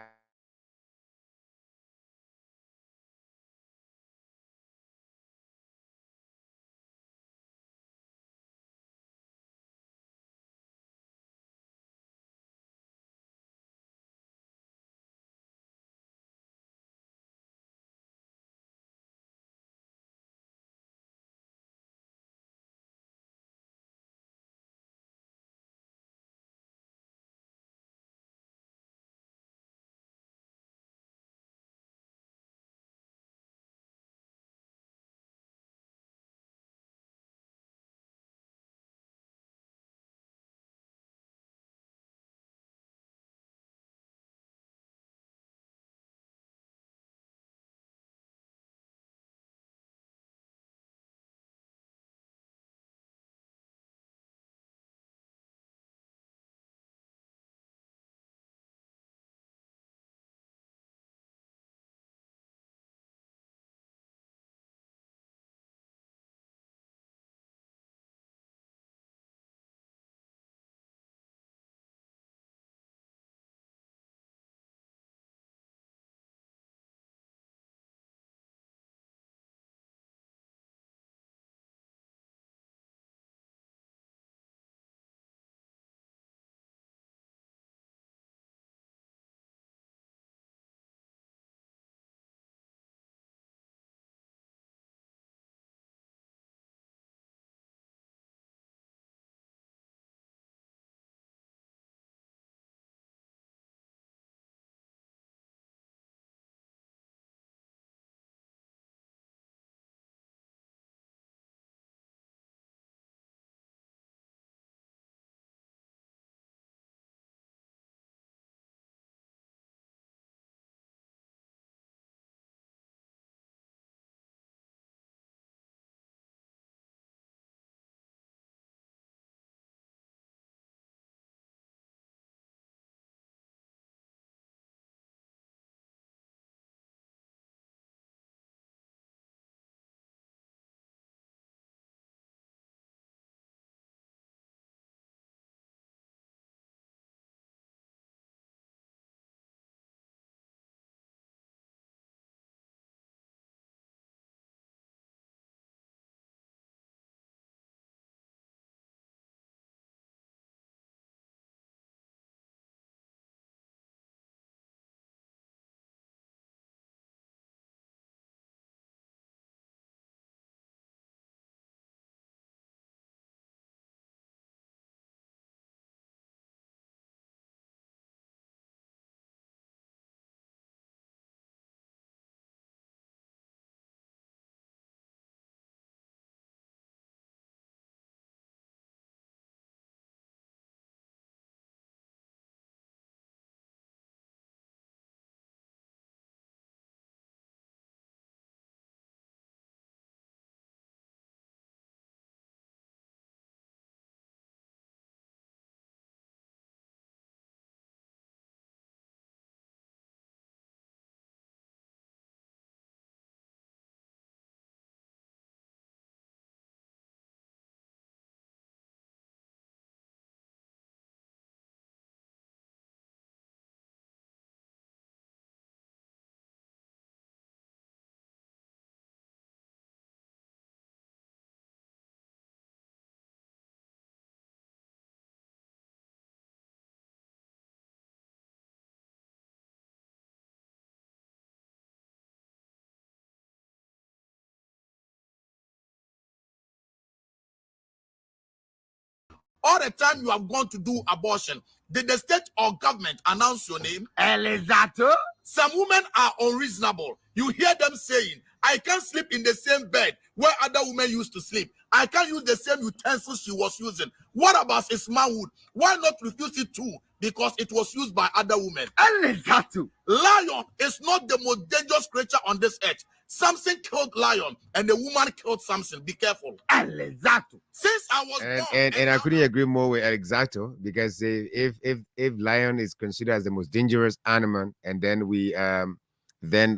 all the time you have gone to do abortion, did the state or government announce your name? Elizato. Some women are unreasonable. You hear them saying, I can't sleep in the same bed where other women used to sleep. I can't use the same utensils she was using. What about his manhood? Why not refuse it too? Because it was used by other women. Elizato. Lion is not the most dangerous creature on this earth. Samson killed lion and the woman killed Samson. Be careful. Exactly. Since I was born, and I couldn't agree more with Exacto, because if lion is considered as the most dangerous animal, and then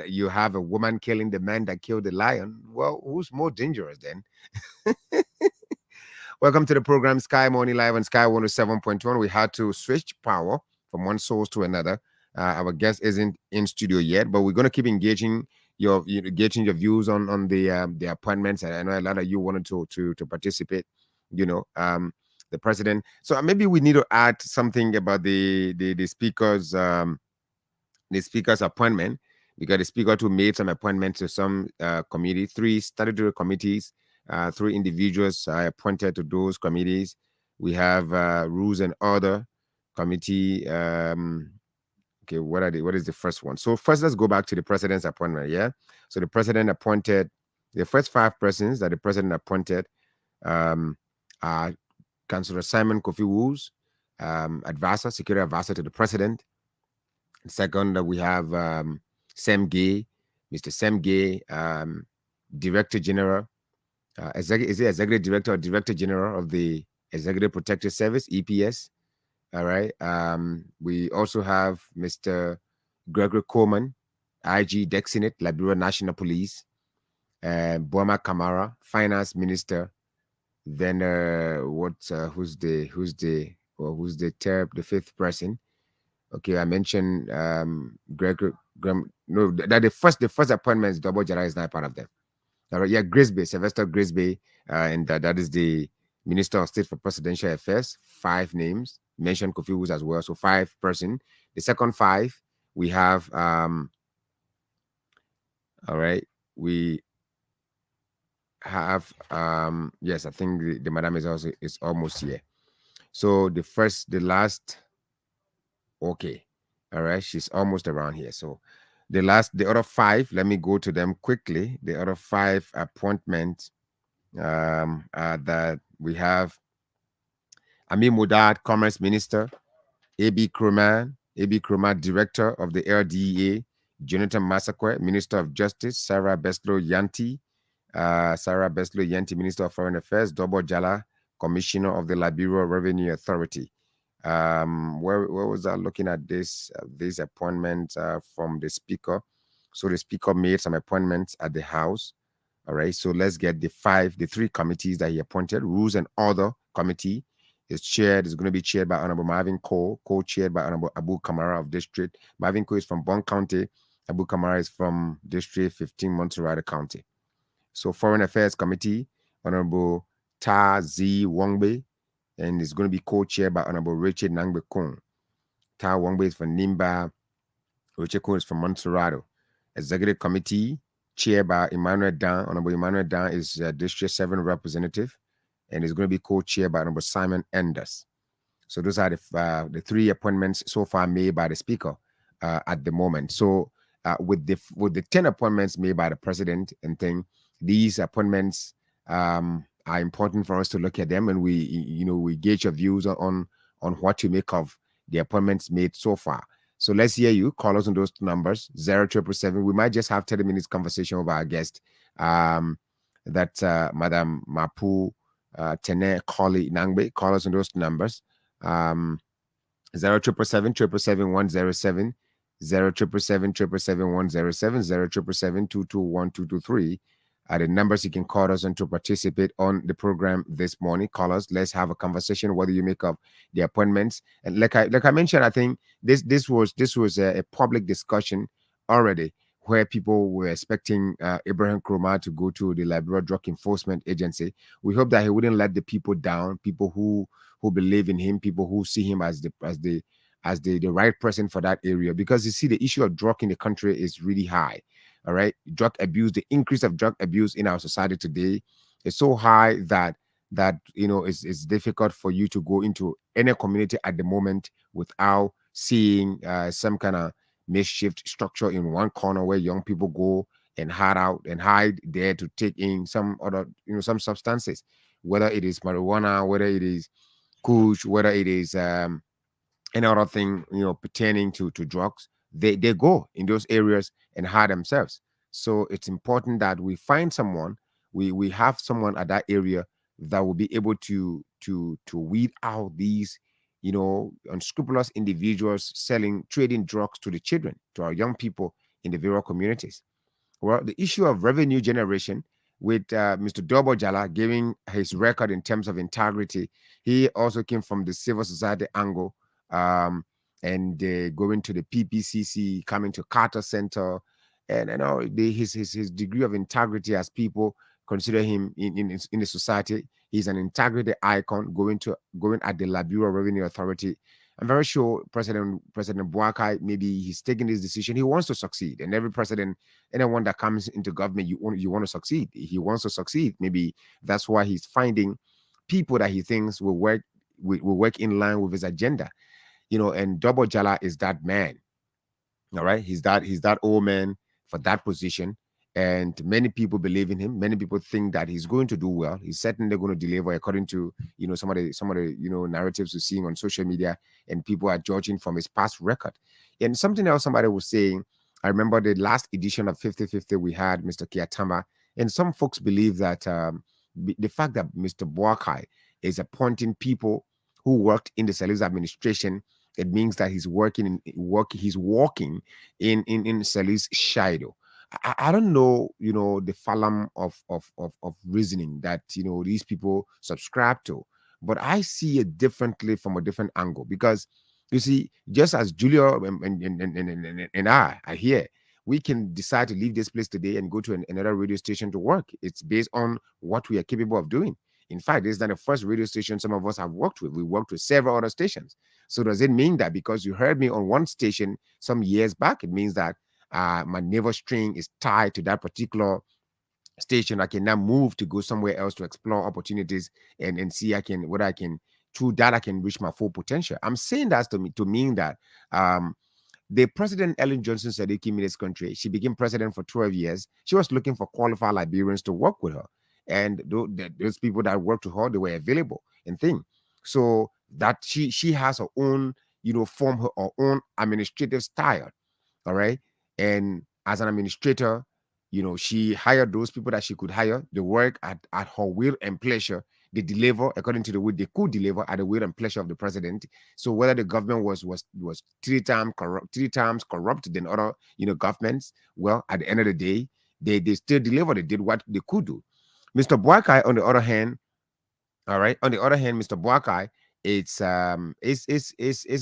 you have a woman killing the man that killed the lion, well, who's more dangerous then? Welcome to the program Sky Morning Live on Sky 107.1. We had to switch power from one source to another. Our guest isn't in studio yet, but we're going to keep engaging your views on the appointments. And I know a lot of you wanted to participate. The president. So maybe we need to add something about the speaker's appointment, because the speaker too made some appointments to some committee, 3 statutory committees, 3 individuals appointed to those committees. We have Rules and Order Committee. Okay, what is the first one? So first, let's go back to the president's appointment. Yeah. So the president appointed the first 5 persons that the president appointed are Councillor Simon Kofi Woos, security advisor to the president. Second, we have Sam Gay, Mr. Sam Gay, Director General, Executive Director or Director General of the Executive Protective Service, EPS. All right. We also have Mr. Gregory Coleman, IG Dexinit, Liberia National Police, and Boma Kamara, Finance Minister. Then who's the 5th person? Okay, I mentioned Gregory. No, that the first appointment is Double Jara is not part of them. All right, yeah, Grisby, Sylvester Grisby, and that is the Minister of State for Presidential Affairs. 5 names. Mentioned Kofi Woos as well, so 5 person. The second 5 we have all right, we have yes, I think the madam is almost here. So the last, okay, all right, she's almost around here. So the other 5, let me go to them quickly. The other 5 appointments that we have: Amin Mudad, Commerce Minister; A.B. Krumah, Director of the LDEA; Jonathan Masakwe, Minister of Justice; Sarah Beslow Yanti, Minister of Foreign Affairs; Double Jala, Commissioner of the Liberia Revenue Authority. Where was I looking at this appointment from the speaker? So the speaker made some appointments at the House. All right, so let's get the 3 committees that he appointed. Rules and Order Committee is going to be chaired by Honorable Marvin Cole, co-chaired by Honorable Abu Kamara of District. Marvin Cole is from Bon County. Abu Kamara is from District 15, Montserrat County. So Foreign Affairs Committee, Honorable Ta Z Wongbe, and it's going to be co-chaired by Honorable Richard Nangbe Kong. Ta Wongbe is from Nimba. Richard Kong is from Montserrat. Executive Committee, chaired by Emmanuel Dan. Honorable Emmanuel Dan is District 7 representative, and is going to be co-chaired by Honorable Simon Enders. So those are the 3 appointments so far made by the speaker at the moment. So with the 10 appointments made by the president and thing, these appointments are important for us to look at them, and we gauge your views on what to make of the appointments made so far. So let's hear you. Call us on those numbers: 0777. We might just have 30 minutes conversation with our guest. Madam Mapu Tene Koli Nangbe. Call us on those numbers: 0777 107, 0777 107, 0777 221 223. Are the numbers you can call us on to participate on the program this morning. Call us. Let's have a conversation. What do you make of the appointments? And like I mentioned, I think this was a public discussion already, where people were expecting Ibrahim Krumah to go to the Liberia Drug Enforcement Agency. We hope that he wouldn't let the people down. People who believe in him, people who see him as the right person for that area, because you see the issue of drug in the country is really high. All right, drug abuse, the increase of drug abuse in our society today is so high that that it's difficult for you to go into any community at the moment without seeing some kind of makeshift structure in one corner where young people go and hide there to take in some other some substances, whether it is marijuana, whether it is kush, whether it is any other thing pertaining to drugs. They go in those areas and hide themselves. So it's important that we find someone, we have someone at that area that will be able to weed out these unscrupulous individuals trading drugs to the children, to our young people in the various communities. Well, the issue of revenue generation with Mr. Dobo Jala giving his record in terms of integrity, he also came from the civil society angle, and going to the PPCC, coming to Carter Center, and his degree of integrity, as people consider him in the society. He's an integrity icon, going at the Liberia Revenue Authority. I'm very sure President Boakai, maybe he's taking this decision. He wants to succeed, and every president, anyone that comes into government, you want to succeed. He wants to succeed. Maybe that's why he's finding people that he thinks will work in line with his agenda. And Dobo Jala is that man. All right, he's that old man for that position. And many people believe in him. Many people think that he's going to do well. He's certainly going to deliver, according to some of the narratives we're seeing on social media, and people are judging from his past record. And something else somebody was saying, I remember the last edition of 50/50 we had Mr. Kiatama, and some folks believe that the fact that Mr. Boakai is appointing people who worked in the Sali's administration, it means that he's walking in Sali's shadow. I don't know, the fallacy of reasoning that these people subscribe to, but I see it differently from a different angle, because you see, just as Julia and I are here, we can decide to leave this place today and go to another radio station to work. It's based on what we are capable of doing. In fact, this is not the first radio station some of us have worked with. We worked with several other stations. So does it mean that because you heard me on one station some years back, it means that my navel string is tied to that particular station? I can now move to go somewhere else to explore opportunities and see whether I can through that I can reach my full potential. I'm saying that to mean that the President Ellen Johnson Sirleaf came in this country. She became president for 12 years. She was looking for qualified Liberians to work with her, and those people that worked with her, they were available and things. So that she has her own, form her own administrative style. All right. And as an administrator, she hired those people that she could hire. They work at her will and pleasure. They deliver according to the way they could deliver at the will and pleasure of the president. So whether the government was three times corrupt than other governments, well, at the end of the day, they still delivered. They did what they could do. Mr. Boakai, on the other hand, all right. On the other hand, Mr. Boakai is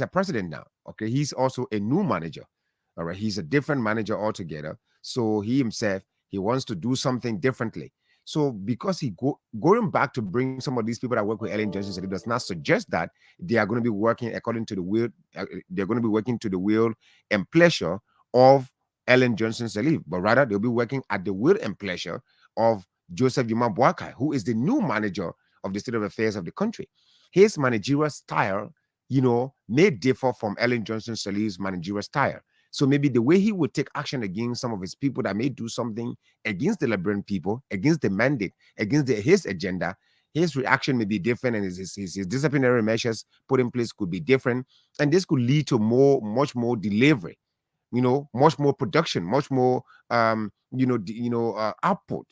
a president now. Okay, he's also a new manager. All right, he's a different manager altogether. So he himself, he wants to do something differently. So because going back to bring some of these people that work with Ellen Johnson Sirleaf does not suggest that they are going to be working according to the will. They're going to be working to the will and pleasure of Ellen Johnson Sirleaf, but rather they'll be working at the will and pleasure of Joseph Jouma Boakai, who is the new manager of the state of affairs of the country. His managerial style, may differ from Ellen Johnson Sirleaf's managerial style. So maybe the way he would take action against some of his people that may do something against the Liberian people, against the mandate, against his agenda, his reaction may be different, and his disciplinary measures put in place could be different. And this could lead to much more delivery, much more production, much more, output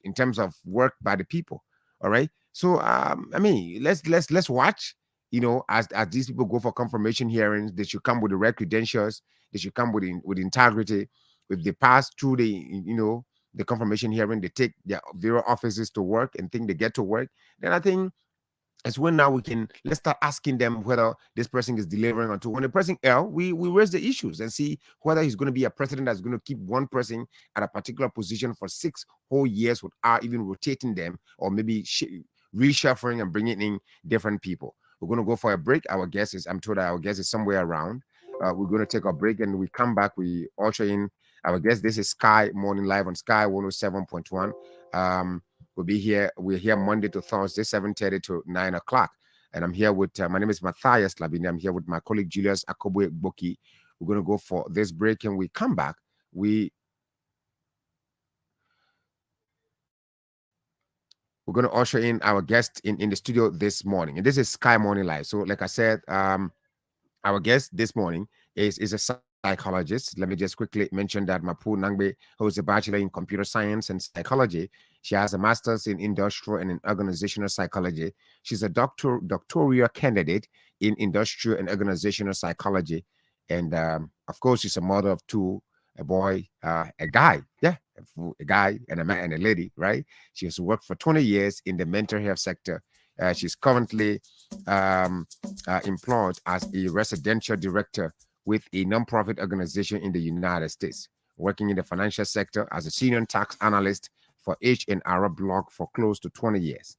in terms of work by the people. All right. So, let's watch. As these people go for confirmation hearings, they should come with the right credentials. They should come with integrity. If they pass through the confirmation hearing, they take their various offices to work and think they get to work, then I think it's when now let's start asking them whether this person is delivering or two. When the person L, we raise the issues and see whether he's going to be a president that's going to keep one person at a particular position for 6 whole years without even rotating them, or maybe reshuffling and bringing in different people. We're going to go for a break. I'm told that our guest is somewhere around. We're going to take a break, and we come back. We usher in our guest. This is Sky Morning Live on Sky 107.1. We'll be here. We're here Monday to Thursday, 7:30 to 9 o'clock. And I'm here with, my name is Matthias Labini. I'm here with my colleague Julius Akobwe Boki. We're going to go for this break, and we come back. We're going to usher in our guest in the studio this morning. And this is Sky Morning Live. So like I said, our guest this morning is a psychologist. Let me just quickly mention that Mapu Nangbe holds a bachelor in computer science and psychology. She has a master's in industrial and in organizational psychology. She's a doctoral candidate in industrial and organizational psychology. And of course, she's a mother of two, a boy, a guy. Yeah, a guy and a man and a lady, right? She has worked for 20 years in the mental health sector. She's currently employed as a residential director with a nonprofit organization in the United States, working in the financial sector as a senior tax analyst for H&R Block for close to 20 years.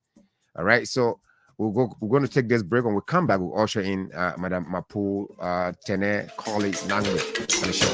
All right, so we're going to take this break. When we come back, we'll usher in Madam Mapu Tene Koli Nangbe on the show.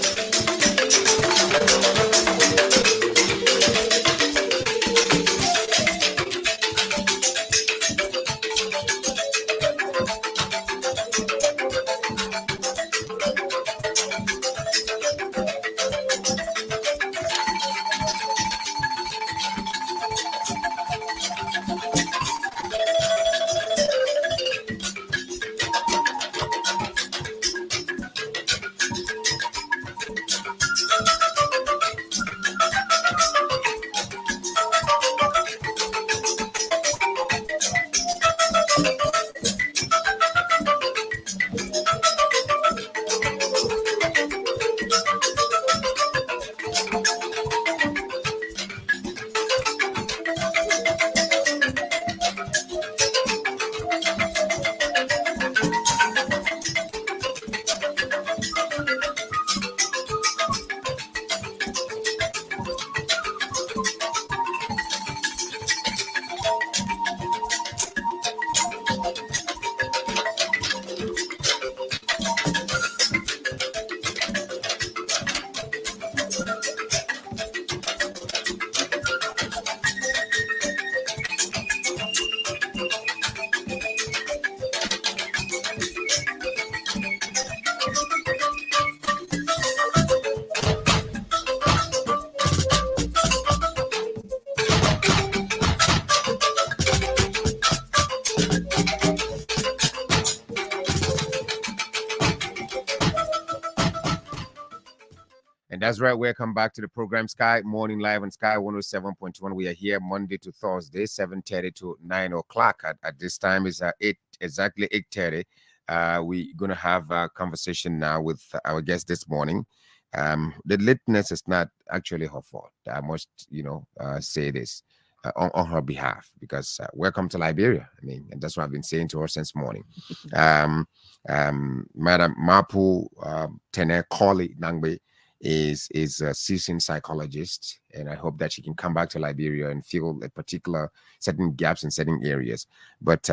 And that's right. Welcome back to the program Sky Morning Live on Sky 107.1. We are here Monday to Thursday, 7:30 to 9 o'clock. At this time is exactly 8:30. We're going to have a conversation now with our guest this morning. The lateness is not actually her fault. I must, say this on her behalf, because welcome to Liberia. I mean, and that's what I've been saying to her since morning. Madam Mapu Tene Koli Nangbe is a seasoned psychologist, and I hope that she can come back to Liberia and fill a particular certain gaps in certain areas. But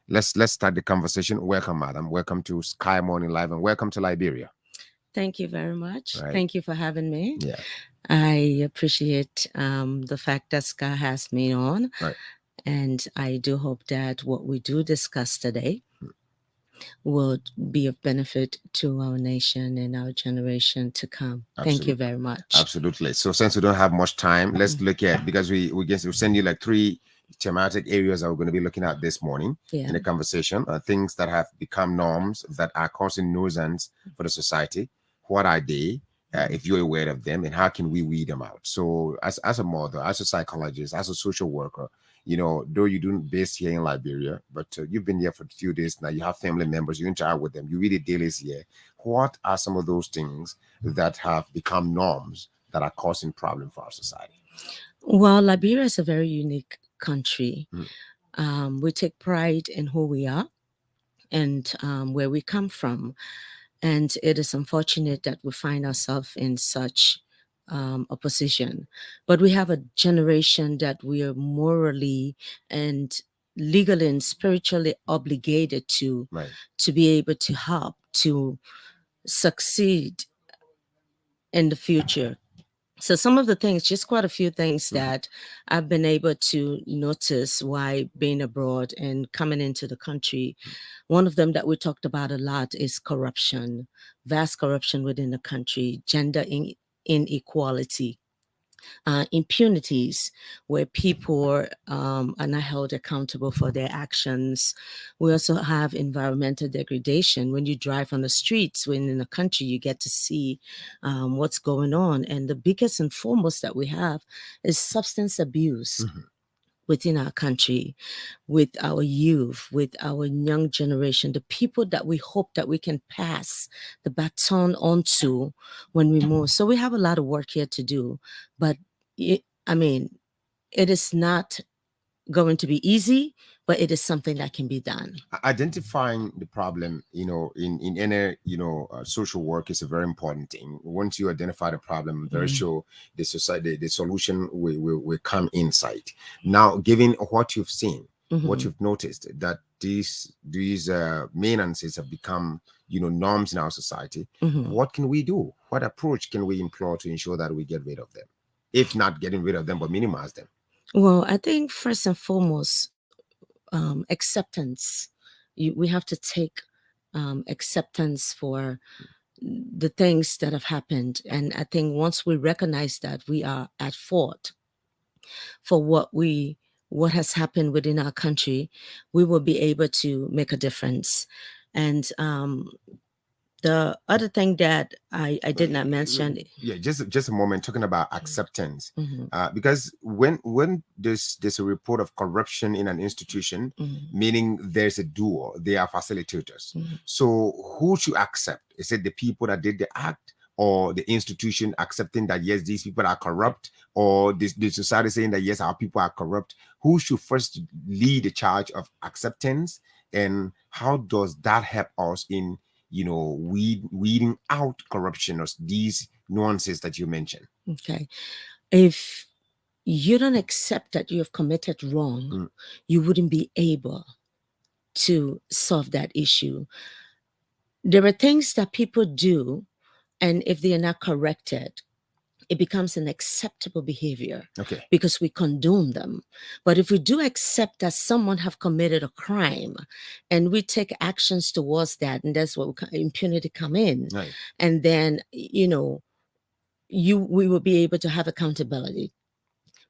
let's start the conversation. Welcome, madam. Welcome to Sky Morning Live, and welcome to Liberia. Thank you very much. Right. Thank you for having me. Yeah, I appreciate the fact that Sky has me on, right. And I do hope that what we do discuss today will be of benefit to our nation and our generation to come. Thank you very much. Absolutely. So since we don't have much time, let's look at, because we guess we'll send you like 3 thematic areas that we're going to be looking at this morning in the conversation. Things that have become norms that are causing nuisance for the society. What are they? If you're aware of them, and how can we weed them out? So as a mother, as a psychologist, as a social worker, though you don't base here in Liberia, but you've been here for a few days now, you have family members, you interact with them, you read the dailies here. What are some of those things that have become norms that are causing problems for our society? Well, Liberia is a very unique country. We take pride in who we are and where we come from. And it is unfortunate that we find ourselves in such opposition. But we have a generation that we are morally and legally and spiritually obligated to be able to help to succeed in the future. So some of the things, just quite a few things that I've been able to notice while being abroad and coming into the country. One of them that we talked about a lot is corruption, vast corruption within the country, gender inequality, impunities where people are not held accountable for their actions. We also have environmental degradation. When you drive on the streets, when in the country, you get to see what's going on. And the biggest and foremost that we have is substance abuse. Within our country, with our youth, with our young generation, the people that we hope that we can pass the baton on to when we move. So we have a lot of work here to do, but it is not going to be easy, but it is something that can be done. Identifying the problem, in any, social work is a very important thing. Once you identify the problem, very sure the society, the solution will come inside. Now, given what you've seen, what you've noticed, that these maintenances have become, norms in our society, what can we do? What approach can we employ to ensure that we get rid of them? If not getting rid of them, but minimize them? Well, I think first and foremost, acceptance. We have to take acceptance for the things that have happened. And I think once we recognize that we are at fault for what has happened within our country, we will be able to make a difference. And the other thing that I did not mention. Yeah, just a moment, talking about acceptance. Because when there's a report of corruption in an institution, meaning there's a doer, they are facilitators. So who should accept? Is it the people that did the act, or the institution accepting that, yes, these people are corrupt, or the society saying that, yes, our people are corrupt? Who should first lead the charge of acceptance, and how does that help us in weeding out corruption or these nuances that you mentioned? Okay. If you don't accept that you have committed wrong, you wouldn't be able to solve that issue. There are things that people do, and if they are not corrected, it becomes an acceptable behavior, because we condone them. But if we do accept that someone have committed a crime, and we take actions towards that, and that's where impunity come in, and then we will be able to have accountability.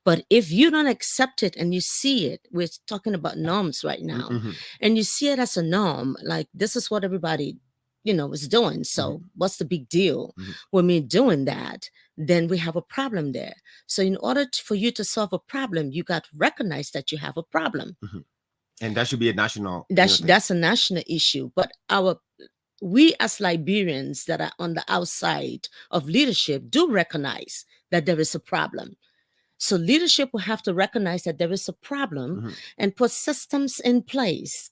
But if you don't accept it and you see it, we're talking about norms right now, and you see it as a norm, like this is what everybody is doing. So what's the big deal when we're doing that? Then we have a problem there. So in order for you to solve a problem, you got to recognize that you have a problem. And that should be a national. That's a national issue. But we as Liberians that are on the outside of leadership do recognize that there is a problem. So leadership will have to recognize that there is a problem and put systems in place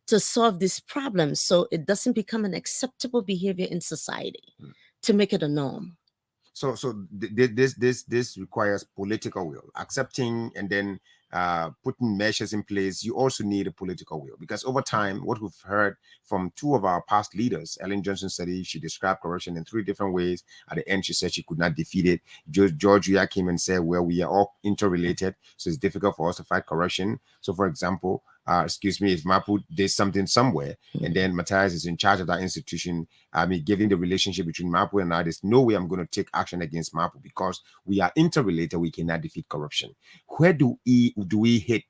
to solve this problem, so it doesn't become an acceptable behavior in society, to make it a norm. So this requires political will, accepting, and then putting measures in place. You also need a political will, because over time, what we've heard from two of our past leaders, Ellen Johnson said she described corruption in 3 different ways. At the end, she said she could not defeat it. George Weah came and said, well, we are all interrelated, so it's difficult for us to fight corruption. So, for example, if Mapu did something somewhere, and then Matthias is in charge of that institution, given the relationship between Mapu and I, there's no way I'm going to take action against Mapu, because we are interrelated. We cannot defeat corruption. Where do we hit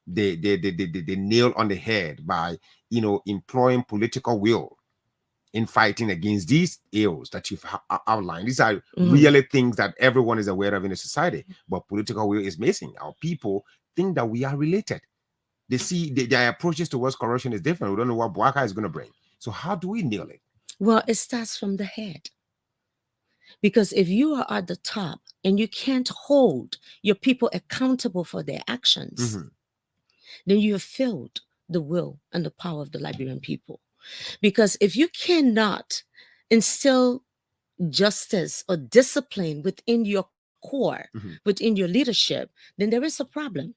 the nail on the head by employing political will in fighting against these ills that you've outlined? These are really things that everyone is aware of in the society, but political will is missing. Our people think that we are related. They see their approaches towards corruption is different. We don't know what Bouaka is going to bring. So how do we nail it? Well, it starts from the head. Because if you are at the top and you can't hold your people accountable for their actions, then you have failed the will and the power of the Liberian people. Because if you cannot instill justice or discipline within your core, within your leadership, then there is a problem.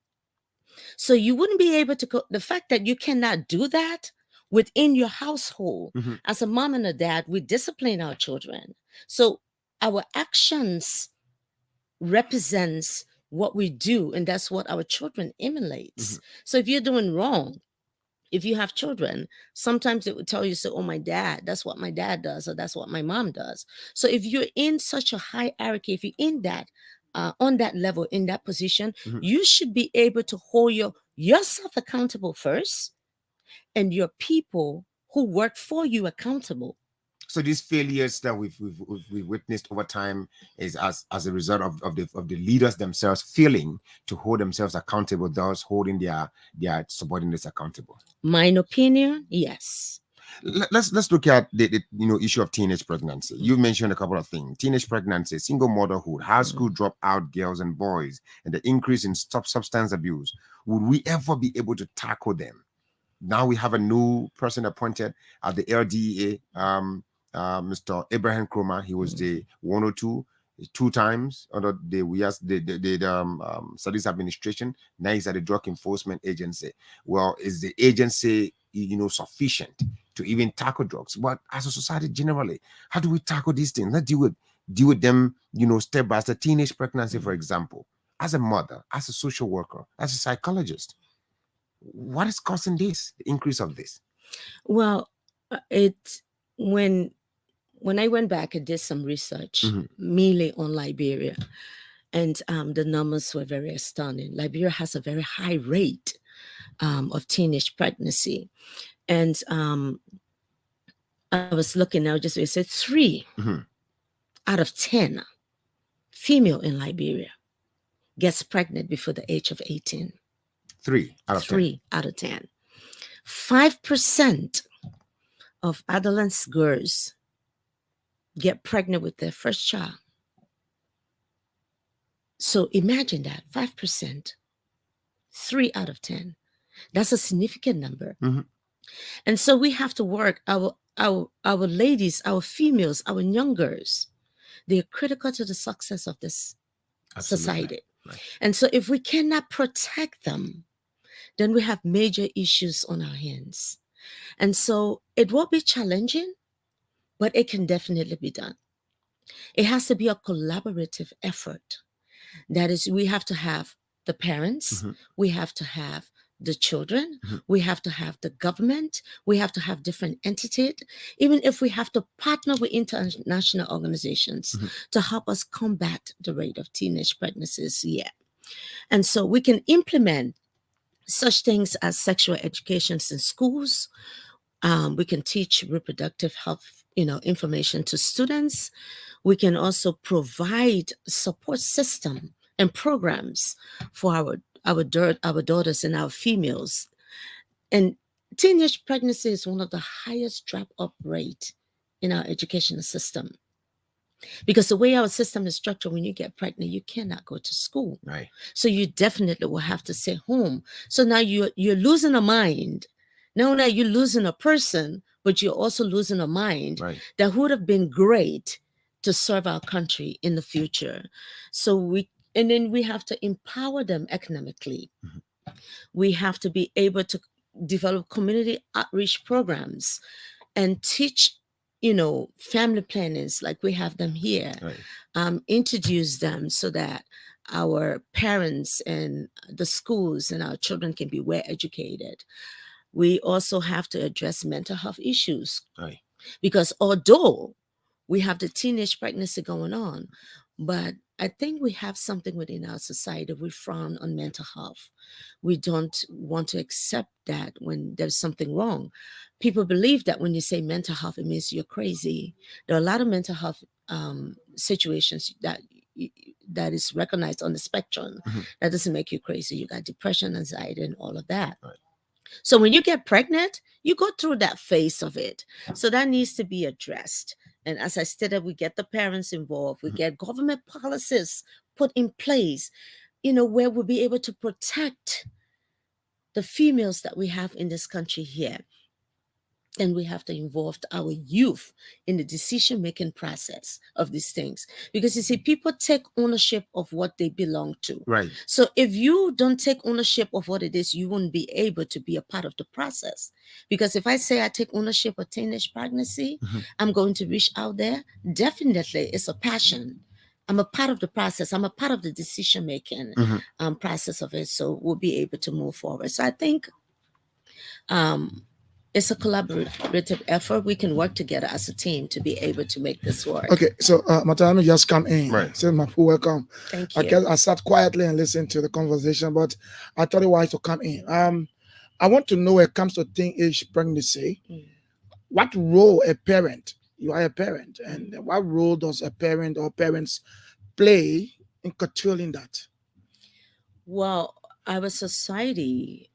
So you wouldn't be able to the fact that you cannot do that within your household. As a mom and a dad, we discipline our children. So our actions represents what we do, and that's what our children emulates. So if you're doing wrong, if you have children, sometimes it would tell you, so, oh, my dad, that's what my dad does, or that's what my mom does. So if you're in such a hierarchy, if you're in that, on that level, in that position, you should be able to hold yourself accountable first, and your people who work for you accountable. So these failures that we've witnessed over time is as a result of the leaders themselves failing to hold themselves accountable, thus holding their subordinates accountable. My opinion, yes. Let's look at the issue of teenage pregnancy. You mentioned a couple of things: teenage pregnancy, single motherhood, high school dropout girls and boys, and the increase in substance abuse. Would we ever be able to tackle them? Now we have a new person appointed at the LDA. Mr. Abraham Nkrumah, he was the 102 two times under the Studies Administration. Now he's at the Drug Enforcement Agency. Well, is the agency sufficient to even tackle drugs? But as a society generally, how do we tackle these things? Let's deal with them, step by step. Teenage pregnancy, for example. As a mother, as a social worker, as a psychologist, what is causing this, the increase of this? Well, when I went back and did some research, mainly on Liberia, and the numbers were very astounding. Liberia has a very high rate of teenage pregnancy. And I was looking now, it said 3 out of 10 female in Liberia gets pregnant before the age of 18. 3 out of 10. 3 out of 10. 5% of adolescent girls get pregnant with their first child. So imagine that, 5%, 3 out of 10. That's a significant number. And so we have to work. Our ladies, our females, our young girls, they're critical to the success of this society. Right. And so if we cannot protect them, then we have major issues on our hands. And so it will be challenging, but it can definitely be done. It has to be a collaborative effort. That is, we have to have the parents, we have to have the children, we have to have the government, we have to have different entities, even if we have to partner with international organizations to help us combat the rate of teenage pregnancies. Yeah. And so we can implement such things as sexual education in schools. We can teach reproductive health, information to students. We can also provide support system and programs for our daughters and our females. And teenage pregnancy is one of the highest drop-off rate in our educational system. Because the way our system is structured, when you get pregnant, you cannot go to school. Right. So you definitely will have to stay home. So now you're losing a mind. Not only are you losing a person, but you're also losing a mind that would have been great to serve our country in the future. So then we have to empower them economically. We have to be able to develop community outreach programs and teach, family plannings like we have them here. Introduce them so that our parents and the schools and our children can be well educated. We also have to address mental health issues. Because although we have the teenage pregnancy going on, but I think we have something within our society. We frown on mental health. We don't want to accept that when there's something wrong. People believe that when you say mental health, it means you're crazy. There are a lot of mental health situations that is recognized on the spectrum. That doesn't make you crazy. You got depression, anxiety, and all of that. So when you get pregnant, you go through that phase of it. So that needs to be addressed. And as I stated, we get the parents involved. We get government policies put in place, where we'll be able to protect the females that we have in this country here. And we have to involve our youth in the decision-making process of these things. Because you see, people take ownership of what they belong to. Right. So if you don't take ownership of what it is, you won't be able to be a part of the process. Because if I say I take ownership of teenage pregnancy, I'm going to reach out there. Definitely, it's a passion. I'm a part of the process. I'm a part of the decision-making process of it. So we'll be able to move forward. So I think it's a collaborative effort. We can work together as a team to be able to make this work. Okay, so Matano just come in. Right. Say, Mapu, welcome. Thank you. I sat quietly and listened to the conversation, but I thought it wise to come in. I want to know when it comes to teenage pregnancy, what role a parent, you are a parent, and what role does a parent or parents play in controlling that? Well, our society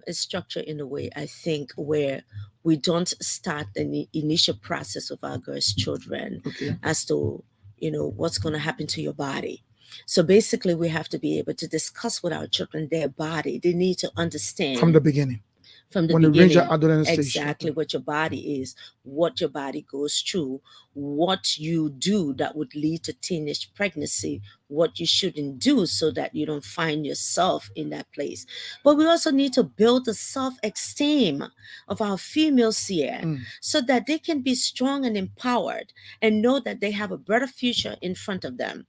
is structured in a way, I think, where we don't start the initial process of our girls' children as to, what's going to happen to your body. So basically, we have to be able to discuss with our children their body. They need to understand From the beginning. From the when beginning, they reach adolescence stage. exactly what your body is, what your body goes through, what you do that would lead to teenage pregnancy, what you shouldn't do so that you don't find yourself in that place. But we also need to build the self-esteem of our females here so that they can be strong and empowered and know that they have a better future in front of them.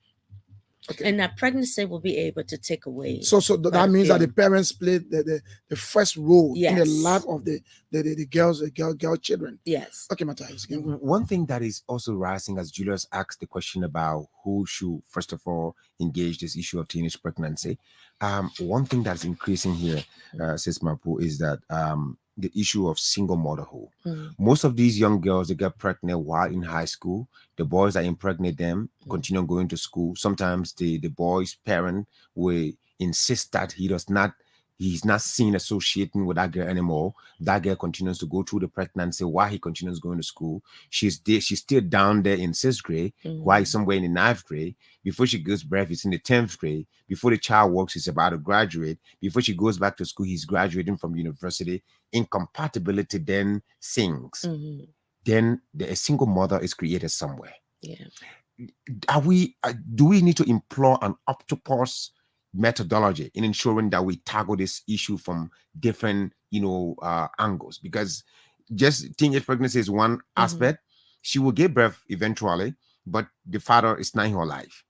And that pregnancy will be able to take away. So that means that the parents play the first role in the life of the girl children. Yes. Okay, Matthias. One thing that is also rising, as Julius asked the question about who should first of all engage this issue of teenage pregnancy. One thing that's increasing here, says Mapu, is that the issue of single motherhood. Most of these young girls, they get pregnant while in high school. The boys that impregnate them continue going to school. Sometimes the boy's parent will insist that he's not seen associating with that girl anymore. That girl continues to go through the pregnancy while he continues going to school. She's still down there in 6th grade, while he's somewhere in the 9th grade. Before she gives birth, he's in the 10th grade. Before the child works, he's about to graduate. Before she goes back to school, he's graduating from university. Incompatibility then sings. Then a single mother is created somewhere. Yeah. Do we need to employ an octopus methodology in ensuring that we tackle this issue from different angles? Because just teenage pregnancy is one aspect. She will give birth eventually, but the father is not in her life.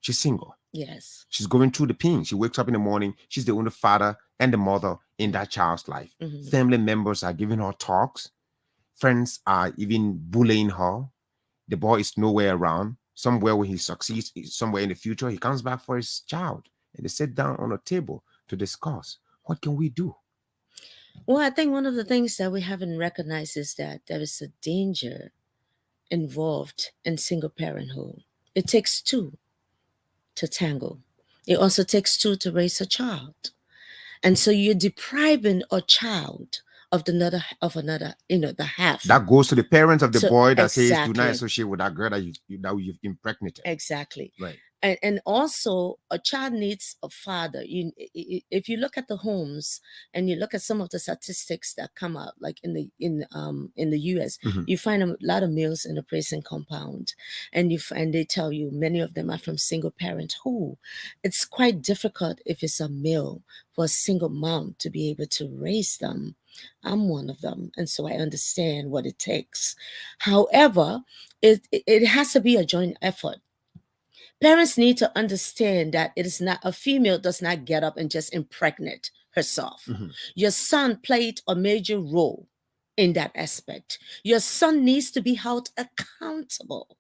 She's single. Yes. She's going through the pain. She wakes up in the morning. She's the only father and the mother in that child's life. Family members are giving her talks. Friends are even bullying her. The boy is nowhere around. Somewhere when he succeeds, somewhere in the future, he comes back for his child. And they sit down on a table to discuss. What can we do? Well, I think one of the things that we haven't recognized is that there is a danger involved in single parenthood. It takes two to tangle. It also takes two to raise a child. And so you're depriving a child of another, the half. That goes to the parents of the boy that says, do not Exactly. associate with that girl that you've impregnated. Exactly. Right. And also a child needs a father. If you look at the homes and you look at some of the statistics that come out, like in the US, you find a lot of males in the prison compound, and they tell you many of them are from single parenthood. It's quite difficult if it's a male for a single mom to be able to raise them. I'm one of them, and so I understand what it takes. However, it has to be a joint effort. Parents need to understand that it is not, a female does not get up and just impregnate herself. Your son played a major role in that aspect. Your son needs to be held accountable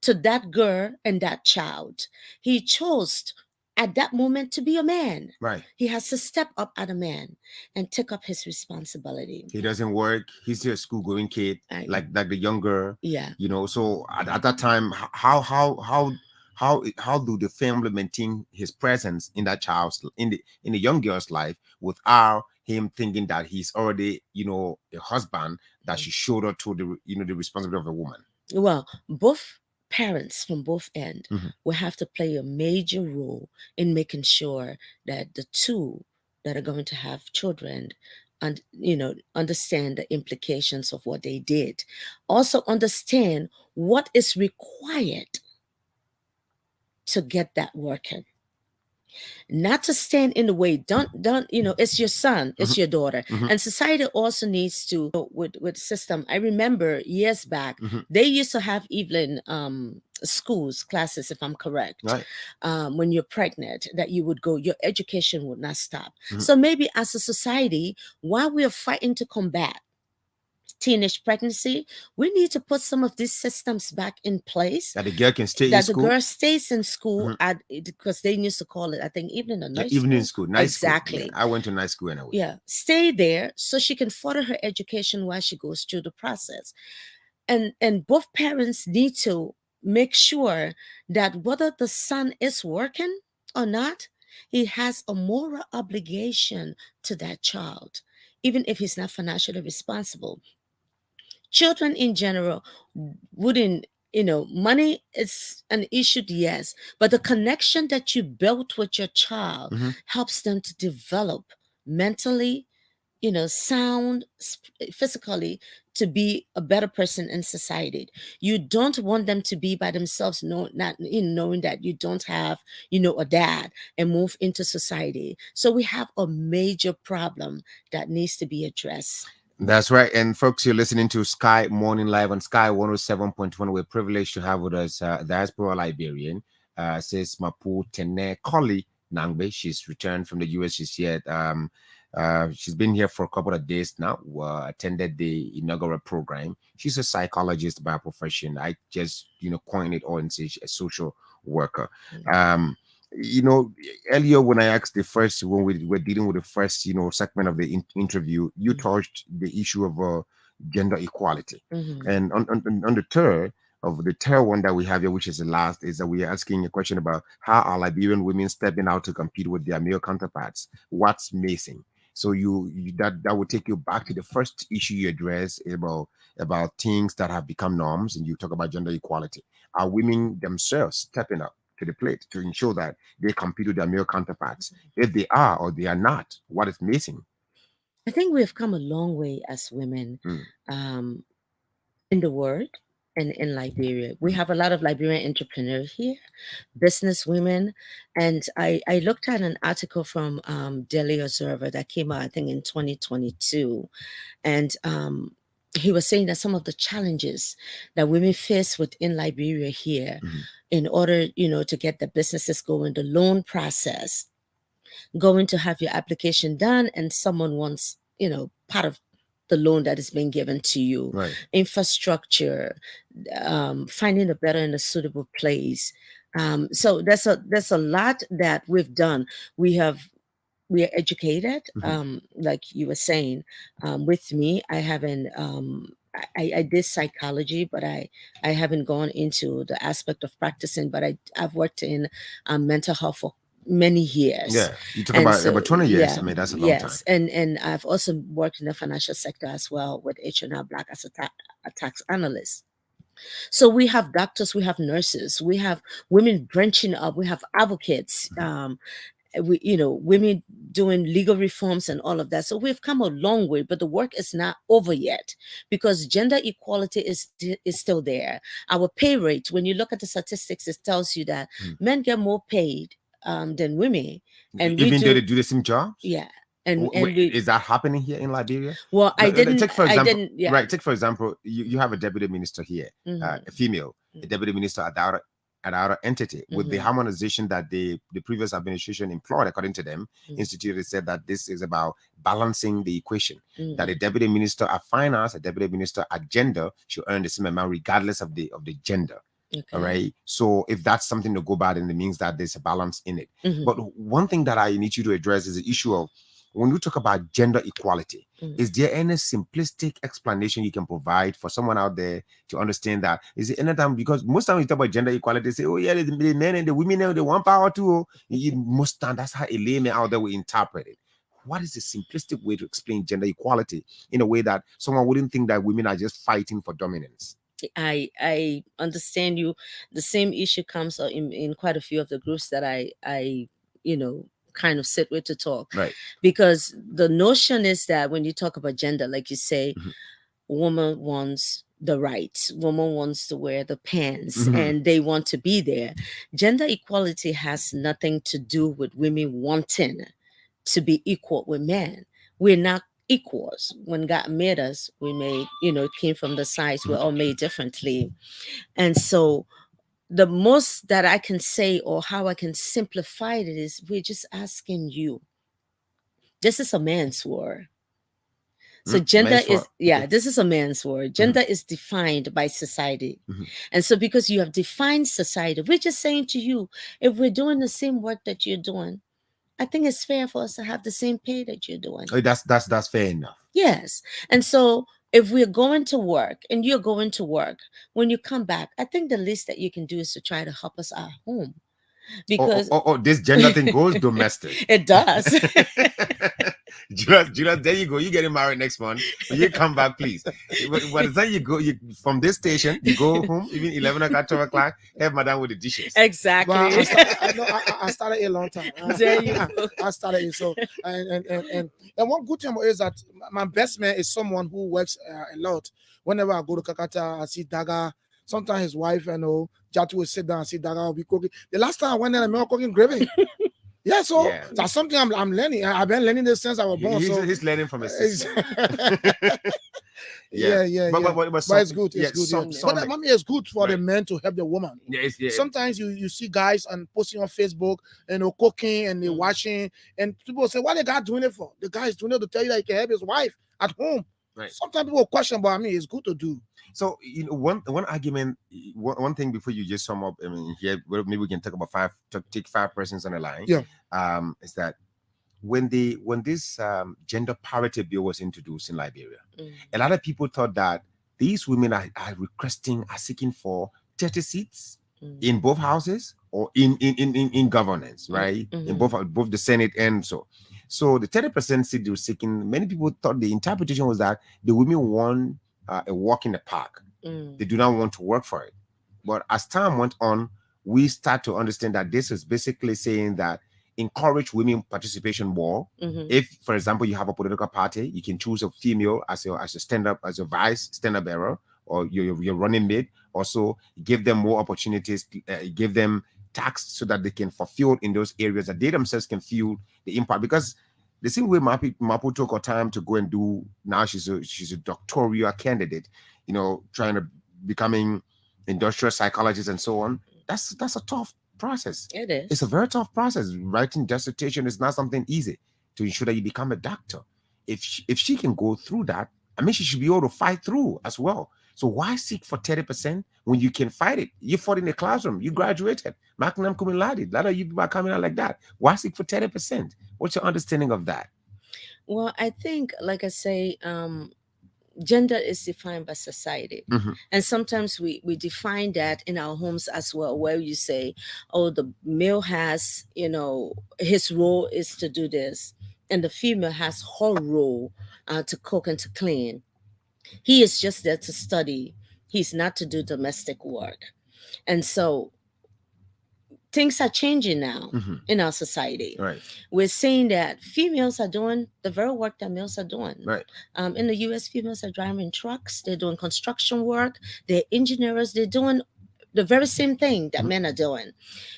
to that girl and that child. He chose at that moment to be a man. Right. He has to step up as a man and take up his responsibility. He doesn't work. He's still a school-going kid, like the young girl. Yeah. So at that time, how do the family maintain his presence in that child's in the young girl's life without him thinking that he's already a husband that should shoulder to the responsibility of a woman? Well, both parents from both ends will have to play a major role in making sure that the two that are going to have children and understand the implications of what they did. Also understand what is required to get that working. Not to stand in the way. Don't it's your son, it's your daughter. And society also needs to with system. I remember years back, they used to have even schools classes, if I'm correct, Right. When you're pregnant, that you would go, your education would not stop. So maybe as a society, while we are fighting to combat teenage pregnancy, we need to put some of these systems back in place, That the girl can stay in that the school. girl stays in school because they used to call it, I think, evening or night Evening school. school, night school. Exactly. Yeah, I went to night school anyway. Yeah, stay there so she can further her education while she goes through the process. And both parents need to make sure that whether the son is working or not, he has a moral obligation to that child, even if he's not financially responsible. Children in general wouldn't, money is an issue, yes, but the connection that you built with your child helps them to develop mentally, sound, physically, to be a better person in society. You don't want them to be by themselves, knowing that you don't have, a dad, and move into society. So we have a major problem that needs to be addressed. That's right. And folks, you're listening to Sky Morning Live on Sky 107.1. We're privileged to have with us diaspora Liberian, says Mapu Tene Koli Nangbe. She's returned from the US. She's here. She's been here for a couple of days now. Attended the inaugural program. She's a psychologist by profession. I just, coined it all and say she's a social worker. Earlier when I asked when we were dealing with the first, segment of the interview, you touched the issue of gender equality. And on the third one that we have here, which is the last, is that we are asking a question about how are Liberian women stepping out to compete with their male counterparts? What's missing? So that would take you back to the first issue you addressed about things that have become norms, and you talk about gender equality. Are women themselves stepping up to the plate to ensure that they compete with their male counterparts? If they are or they are not, what is missing? I think we've come a long way as women in the world and in Liberia. We have a lot of Liberian entrepreneurs here, business women. And I looked at an article from Daily Observer that came out, I think, in 2022. And he was saying that some of the challenges that women face within Liberia here, in order, to get the businesses going, the loan process, going to have your application done, and someone wants, part of the loan that is being given to you, Right. Infrastructure, finding a better and a suitable place. So there's a lot that we've done. We are educated, like you were saying. With me, I haven't. I did psychology, but I haven't gone into the aspect of practicing. But I've worked in mental health for many years. Yeah, you talk about 20 years. Yeah, I mean, that's a long time. yes, and I've also worked in the financial sector as well with H&R Black as a tax analyst. So we have doctors, we have nurses, we have women branching up, we have advocates, women doing legal reforms and all of that. So we've come a long way, but the work is not over yet, because gender equality is still there. Our pay rate, when you look at the statistics, it tells you that men get more paid than women, and even though they do the same jobs. Yeah. Is that happening here in Liberia? Well, Take for example, you have a deputy minister here, a female, a deputy minister at our entity, with the harmonization that the previous administration employed. According to them, instituted, said that this is about balancing the equation, that a deputy minister at finance, a deputy minister at gender should earn the same amount regardless of the gender. Okay. All right. So if that's something to go by, then it means that there's a balance in it. But one thing that I need you to address is the issue of, when you talk about gender equality, is there any simplistic explanation you can provide for someone out there to understand that? Is it anytime, because most times you talk about gender equality, they say, oh yeah, the men and the women, they want power too. Most times that's how a layman out there will interpret it. What is the simplistic way to explain gender equality in a way that someone wouldn't think that women are just fighting for dominance? I understand you. The same issue comes in quite a few of the groups that I kind of sit with to talk. Right. Because the notion is that when you talk about gender, like you say, woman wants the rights, woman wants to wear the pants, and they want to be there. Gender equality has nothing to do with women wanting to be equal with men. We're not equals. When God made us, we made, it came from the sides. We're all made differently. And so the most that I can say, or how I can simplify it, is we're just asking you. This is a man's war. So gender is, this is a man's word. Gender is defined by society. And so because you have defined society, we're just saying to you, if we're doing the same work that you're doing, I think it's fair for us to have the same pay that you're doing. Oh, that's fair enough. Yes. And so if we're going to work and you're going to work, when you come back, I think the least that you can do is to try to help us at home. Because this gender thing goes domestic. It does. Julius, there you go. You're getting married next month. When you come back, please. By the time you go from this station, you go home, even 11 o'clock, 12 o'clock, help madam with the dishes. Exactly. Well, I started a long time. There you go. I started it. So, and one good thing is that my best man is someone who works a lot. Whenever I go to Kakata, I see Daga. Sometimes his wife, Jatu will sit down and see Daga will be cooking. The last time I went there, I remember cooking gravy. That's something I'm learning. I've been learning this since I was born. He's learning from his sister. But it's good. It's good. But mommy, it's good for the men to help the woman. Sometimes you see guys and posting on Facebook and cooking and they're watching, and people say, "What the guy doing it for?" The guy is doing it to tell you that he can help his wife at home. Right. Sometimes people question, but I mean, it's good to do. So one argument, one thing before you just sum up. I mean, here maybe we can talk about take 5 persons on the line. Yeah. Is that when this gender parity bill was introduced in Liberia, a lot of people thought that these women are seeking for 30 seats in both houses or in governance, right? In both the Senate and so the 30% seat they were seeking. Many people thought the interpretation was that the women want a walk in the park. They do not want to work for it. But as time went on, we start to understand that this is basically saying that encourage women participation more. If, for example, you have a political party, you can choose a female as a vice stand-up bearer or your running mate. Also, give them more opportunities, give them tax so that they can fulfill in those areas that they themselves can feel the impact. Because the same way Mapu took her time to go and do, now she's a doctoral candidate, trying to becoming industrial psychologist and so on. That's a tough process. It is. It's a very tough process. Writing dissertation is not something easy to ensure that you become a doctor. If she can go through that, I mean, she should be able to fight through as well. So why seek for 30% when you can fight it? You fought in the classroom. You graduated. Magna cum laude. A lot of you people are coming out like that. Why seek for 30%? What's your understanding of that? Well, I think, like I say, gender is defined by society. And sometimes we define that in our homes as well, where you say, oh, the male has, his role is to do this, and the female has her role to cook and to clean. He is just there to study. He's not to do domestic work. And so things are changing now in our society. Right. We're seeing that females are doing the very work that males are doing. Right. In the US, females are driving trucks. They're doing construction work. They're engineers. They're doing the very same thing that men are doing.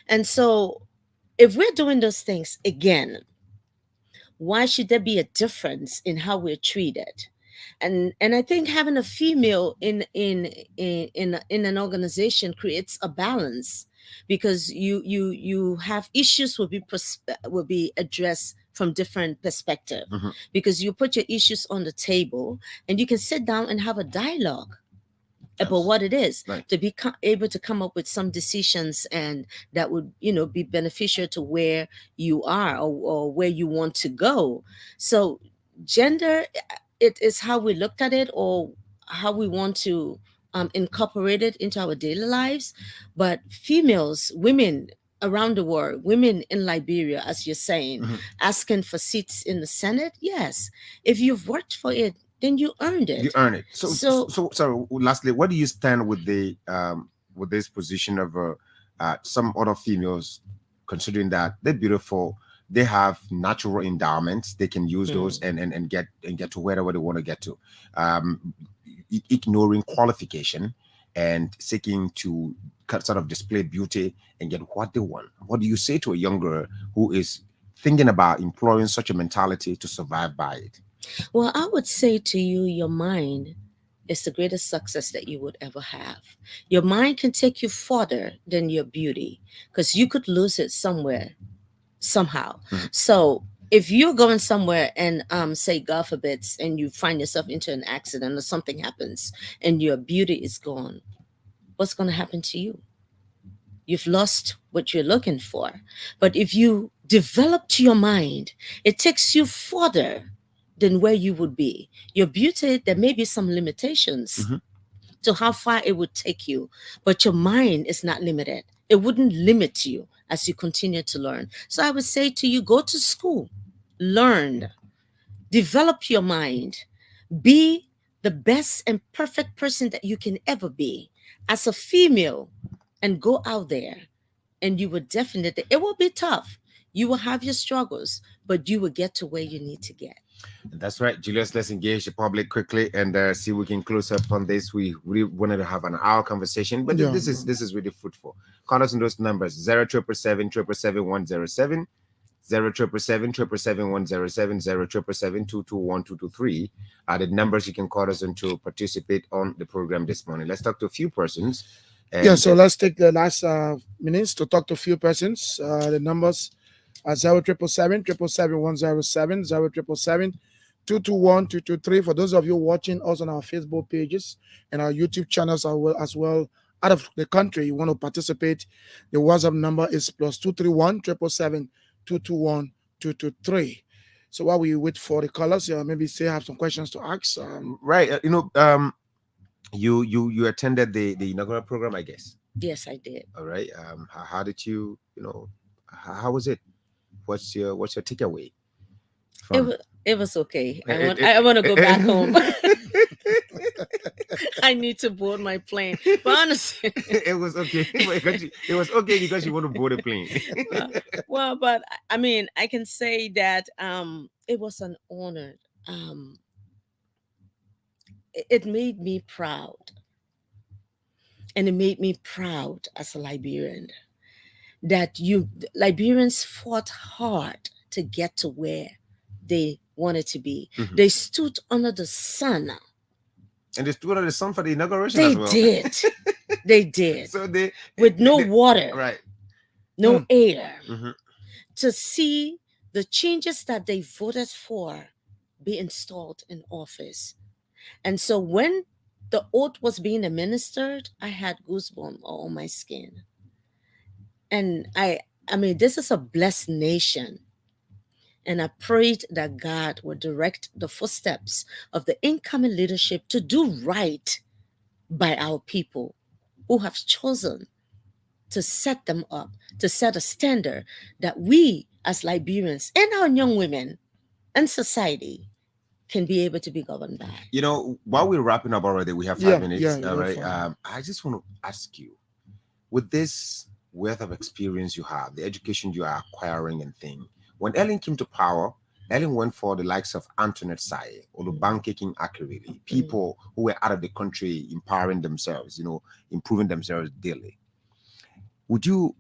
And so if we're doing those things again, why should there be a difference in how we're treated? And I think having a female in an organization creates a balance, because you have issues will be addressed from different perspective, because you put your issues on the table and you can sit down and have a dialogue about what it is, to be able to come up with some decisions and that would be beneficial to where you are or where you want to go. So gender, it is how we looked at it or how we want to incorporate it into our daily lives. But females, women around the world, women in Liberia, as you're saying, asking for seats in the Senate, yes. If you've worked for it, then you earned it. You earn it. So lastly, what do you stand with with this position of some other females, considering that they're beautiful, they have natural endowments. They can use those and get to wherever they want to get to. Ignoring qualification and seeking to sort of display beauty and get what they want. What do you say to a young girl who is thinking about employing such a mentality to survive by it? Well, I would say to you, your mind is the greatest success that you would ever have. Your mind can take you further than your beauty, because you could lose it somewhere, somehow. So if you're going somewhere and say God forbid, and you find yourself into an accident or something happens and your beauty is gone, what's going to happen to you? You've lost what you're looking for. But if you develop your mind, it takes you further than where you would be. Your beauty, there may be some limitations to how far it would take you, but your mind is not limited. It wouldn't limit you as you continue to learn. So I would say to you, go to school, learn, develop your mind, be the best and perfect person that you can ever be as a female, and go out there, and you will definitely, it will be tough. You will have your struggles, but you will get to where you need to get. That's right, Julius. Let's engage the public quickly and see if we can close up on this. We really wanted to have an hour conversation, but this is really fruitful. Call us on those numbers: 0777 777 107, 0777 777 107, 0777 221 223 are the numbers you can call us on to participate on the program this morning. Let's talk to a few persons. So let's take the last minutes to talk to a few persons. The numbers are 0777 777 107, 0777 221 223. For those of you watching us on our Facebook pages and our YouTube channels as well out of the country, you want to participate, the WhatsApp number is +231 777 221 223. So while we wait for the callers, maybe say have some questions to ask. You attended the inaugural program, I guess. Yes, I did. All right. How did you how was it? What's your takeaway? It was okay. I want to go back home. I need to board my plane. But honestly, it was okay. It was okay because you want to board a plane. But I mean, I can say that it was an honor. It made me proud. And it made me proud as a Liberian that Liberians fought hard to get to where they wanted to be. They stood under the sun. And they stood under the sun for the inauguration as well. They did. So with no water, right? No air, to see the changes that they voted for be installed in office. And so when the oath was being administered, I had goosebumps on my skin. And I mean, this is a blessed nation. And I prayed that God would direct the footsteps of the incoming leadership to do right by our people who have chosen to set them up, to set a standard that we as Liberians and our young women and society can be able to be governed by. While we're wrapping up already, we have 5 minutes. All right. I just want to ask you, with this wealth of experience you have, the education you are acquiring and thing, when Ellen came to power, Ellen went for the likes of Antoinette Saye, Olubankekin Akirili, people who were out of the country, empowering themselves, improving themselves daily. Would you,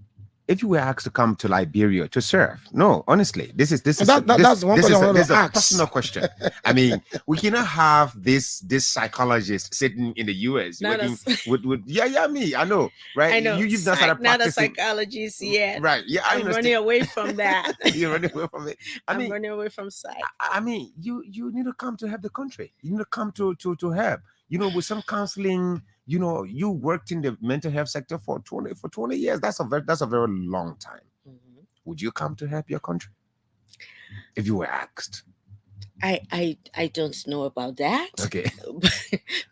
if you were asked to come to Liberia to serve? No, honestly, this is a personal question. I mean, we cannot have this psychologist sitting in the US working with me. I know, right? I know. You've not a psychologist yet. Right. Yeah, I'm running away from that. You're running away from it. I'm running away from psych. I mean, you need to come to help the country. You need to come to help. With some counseling. You worked in the mental health sector for 20 years. That's a very long time. Would you come to help your country if you were asked? I don't know about that. Okay.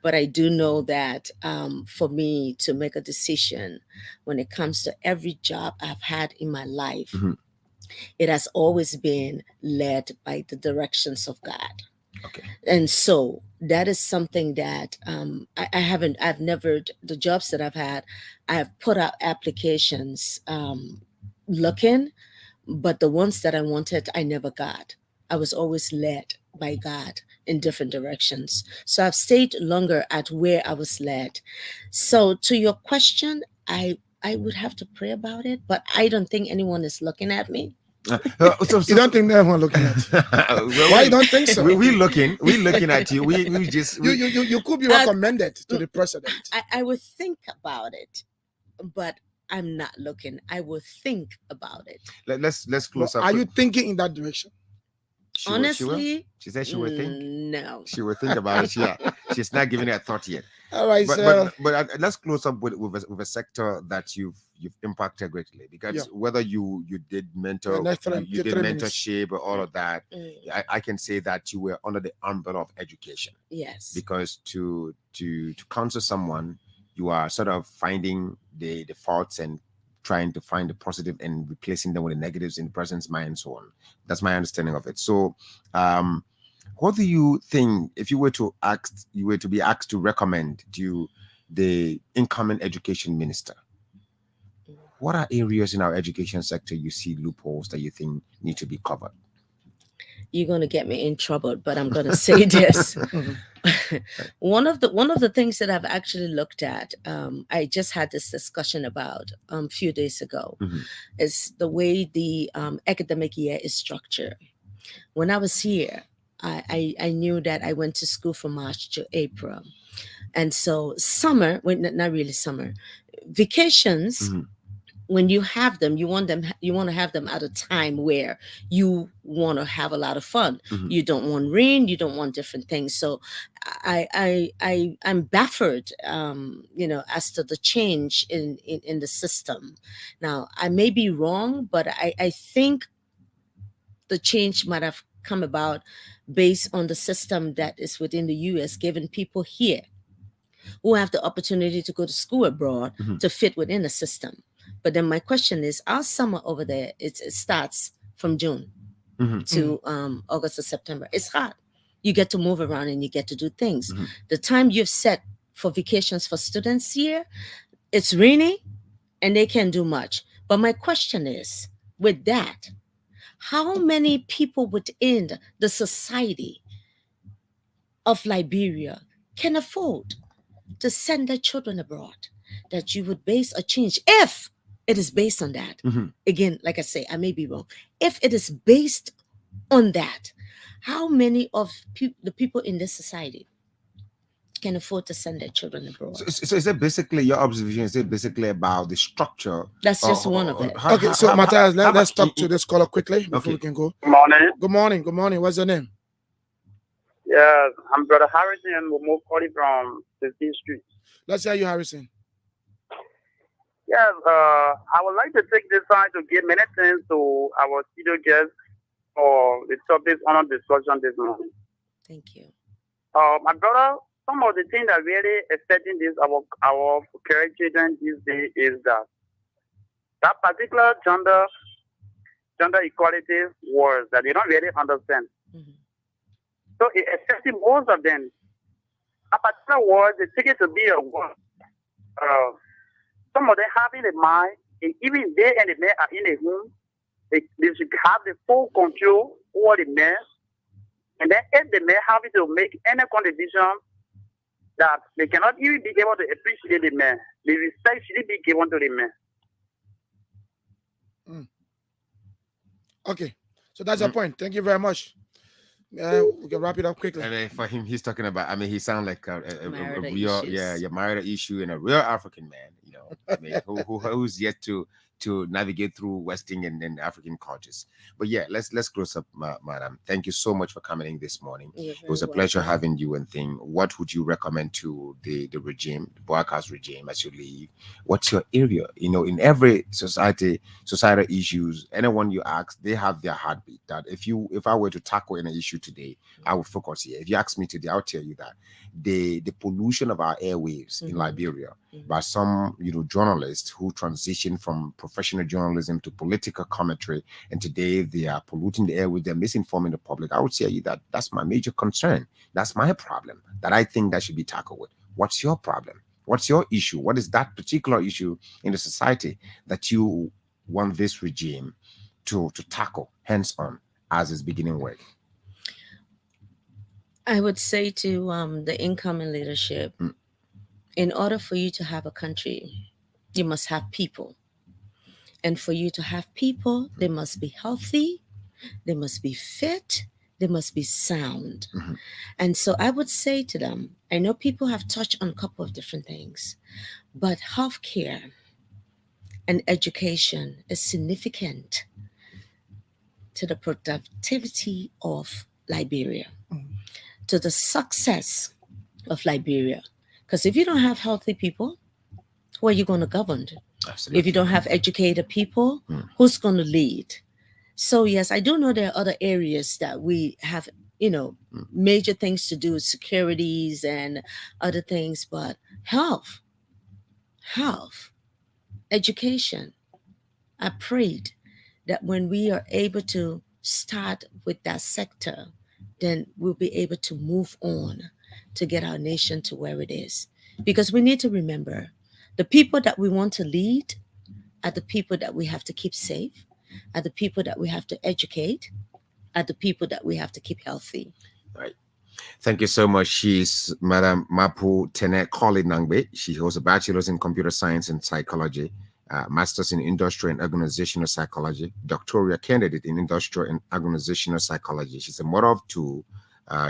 But I do know that for me to make a decision when it comes to every job I've had in my life, it has always been led by the directions of God. Okay. And so that is something that I've never, the jobs that I've had, I have put out applications looking, but the ones that I wanted, I never got. I was always led by God in different directions. So I've stayed longer at where I was led. So to your question, I would have to pray about it, but I don't think anyone is looking at me. You don't think anyone looking at you? Why you don't think so? We looking at you. We just you could be recommended to the president. I would think about it, but I'm not looking. I will think about it. Let's close up. Are you thinking in that direction? Honestly, she said she will think. No, she will think about it. Yeah, she's not giving it a thought yet. All right, but let's close up with a sector that you've impacted greatly, because whether you did mentor, you did mentorship, or all of that, I can say that you were under the umbrella of education. Yes, because to counsel someone, you are sort of finding the faults and trying to find the positive and replacing them with the negatives in the person's mind and so on. That's my understanding of it. So what do you think, if you were to be asked to recommend to the incoming education minister, what are areas in our education sector you see loopholes that you think need to be covered? You're going to get me in trouble, but I'm going to say this. One of the things that I've actually looked at, I just had this discussion about a few days ago, is the way the academic year is structured. When I was here, I knew that I went to school from March to April. And so summer, well, not really summer, vacations, when you have them, you want to have them at a time where you want to have a lot of fun. You don't want rain, you don't want different things. So I'm baffled, as to the change in the system. Now, I may be wrong, but I think the change might have come about based on the system that is within the US, giving people here who have the opportunity to go to school abroad to fit within the system. But then my question is, our summer over there, it starts from June to August or September. It's hot. You get to move around and you get to do things. The time you've set for vacations for students here, it's rainy and they can't do much. But my question is, with that, how many people within the society of Liberia can afford to send their children abroad, that you would base a change, if it is based on that? Again, like I say, I may be wrong. If it is based on that, how many of the people in this society can afford to send their children abroad? So is it basically, your observation, is it basically about the structure? That's just one of it. Okay, so Matthias, let's talk to this caller quickly before we can go. Good morning. Good morning. Good morning. What's your name? Yes, I'm Brother Harrison, and we're calling from 15th Street. Let's hear you, Harrison. Yes, I would like to take this time to give many thanks to our studio guests for the topic on discussion this morning. Thank you. My brother, some of the things that really affecting this our current children these days is that particular gender equality words that they don't really understand. So it affects most of them. A particular word, they take it to be a word. Some of them having a mind, and even they and the men are in a home, they should have the full control over the men. And then if the men having to make any contribution, that they cannot even be able to appreciate the men, the respect should be given to the men. Okay, so that's your point. Thank you very much. We can wrap it up quickly. And for him, he's talking about, I mean, he sounds like a real, your marital issue and a real African man, I mean, who's yet to navigate through Western and African cultures. But yeah, let's close up, madam. Thank you so much for coming in this morning. It was a pleasure having you and thing. What would you recommend to the regime, the Boakers regime, as you leave? What's your area? In every societal issues, anyone you ask, they have their heartbeat. That if I were to tackle an issue today, I would focus here. If you ask me today, I'll tell you that the pollution of our airwaves in Liberia by some journalists who transition from professional journalism to political commentary, and today they are polluting the airwaves, they're misinforming the public. I would say you that that's my major concern. That's my problem that I think that should be tackled with. What's your problem? What's your issue? What is that particular issue in the society that you want this regime to tackle hands-on as it's beginning work? I would say to the incoming leadership, in order for you to have a country, you must have people. And for you to have people, they must be healthy, they must be fit, they must be sound. And so I would say to them, I know people have touched on a couple of different things, but healthcare and education is significant to the productivity of Liberia, to the success of Liberia. Because if you don't have healthy people, who are you going to govern? Absolutely. If you don't have educated people, who's going to lead? So yes, I do know there are other areas that we have, major things to do, securities and other things, but health, education. I prayed that when we are able to start with that sector, then we'll be able to move on to get our nation to where it is. Because we need to remember, the people that we want to lead are the people that we have to keep safe, are the people that we have to educate, are the people that we have to keep healthy. Right. Thank you so much. She's Madam Mapu Tene Koli Nangbe. She holds a bachelor's in computer science and psychology, master's in industrial and organizational psychology, doctoral candidate in industrial and organizational psychology. She's a mother of two.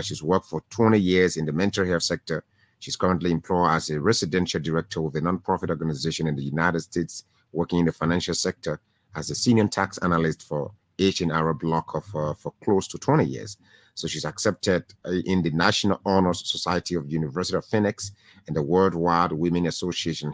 She's worked for 20 years in the mental health sector. She's currently employed as a residential director with a nonprofit organization in the United States, working in the financial sector as a senior tax analyst for H&R Block for close to 20 years. So she's accepted in the National Honors Society of University of Phoenix and the Worldwide Women Association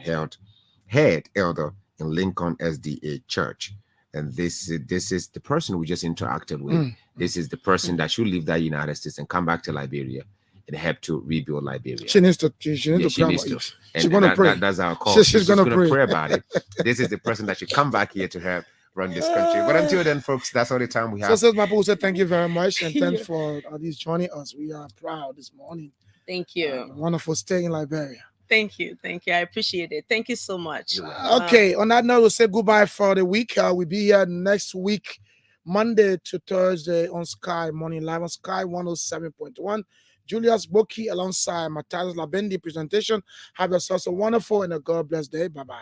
head elder in Lincoln SDA Church. And this is the person we just interacted with. This is the person that should leave the United States and come back to Liberia and help to rebuild Liberia. She needs to pray. She's going to pray. That's our call. She's going to pray about it. This is the person that should come back here to help run this country. But until then, folks, that's all the time we have. So, Mapu said, thank you very much. And thanks for this joining us. We are proud this morning. Thank you. Wonderful stay in Liberia. Thank you. I appreciate it. Thank you so much. Okay. On that note, we'll say goodbye for the week. We'll be here next week, Monday to Thursday on Sky Morning Live on Sky 107.1. Julius Boki alongside Matthias Labendi presentation. Have yourselves a wonderful and a God bless day. Bye-bye.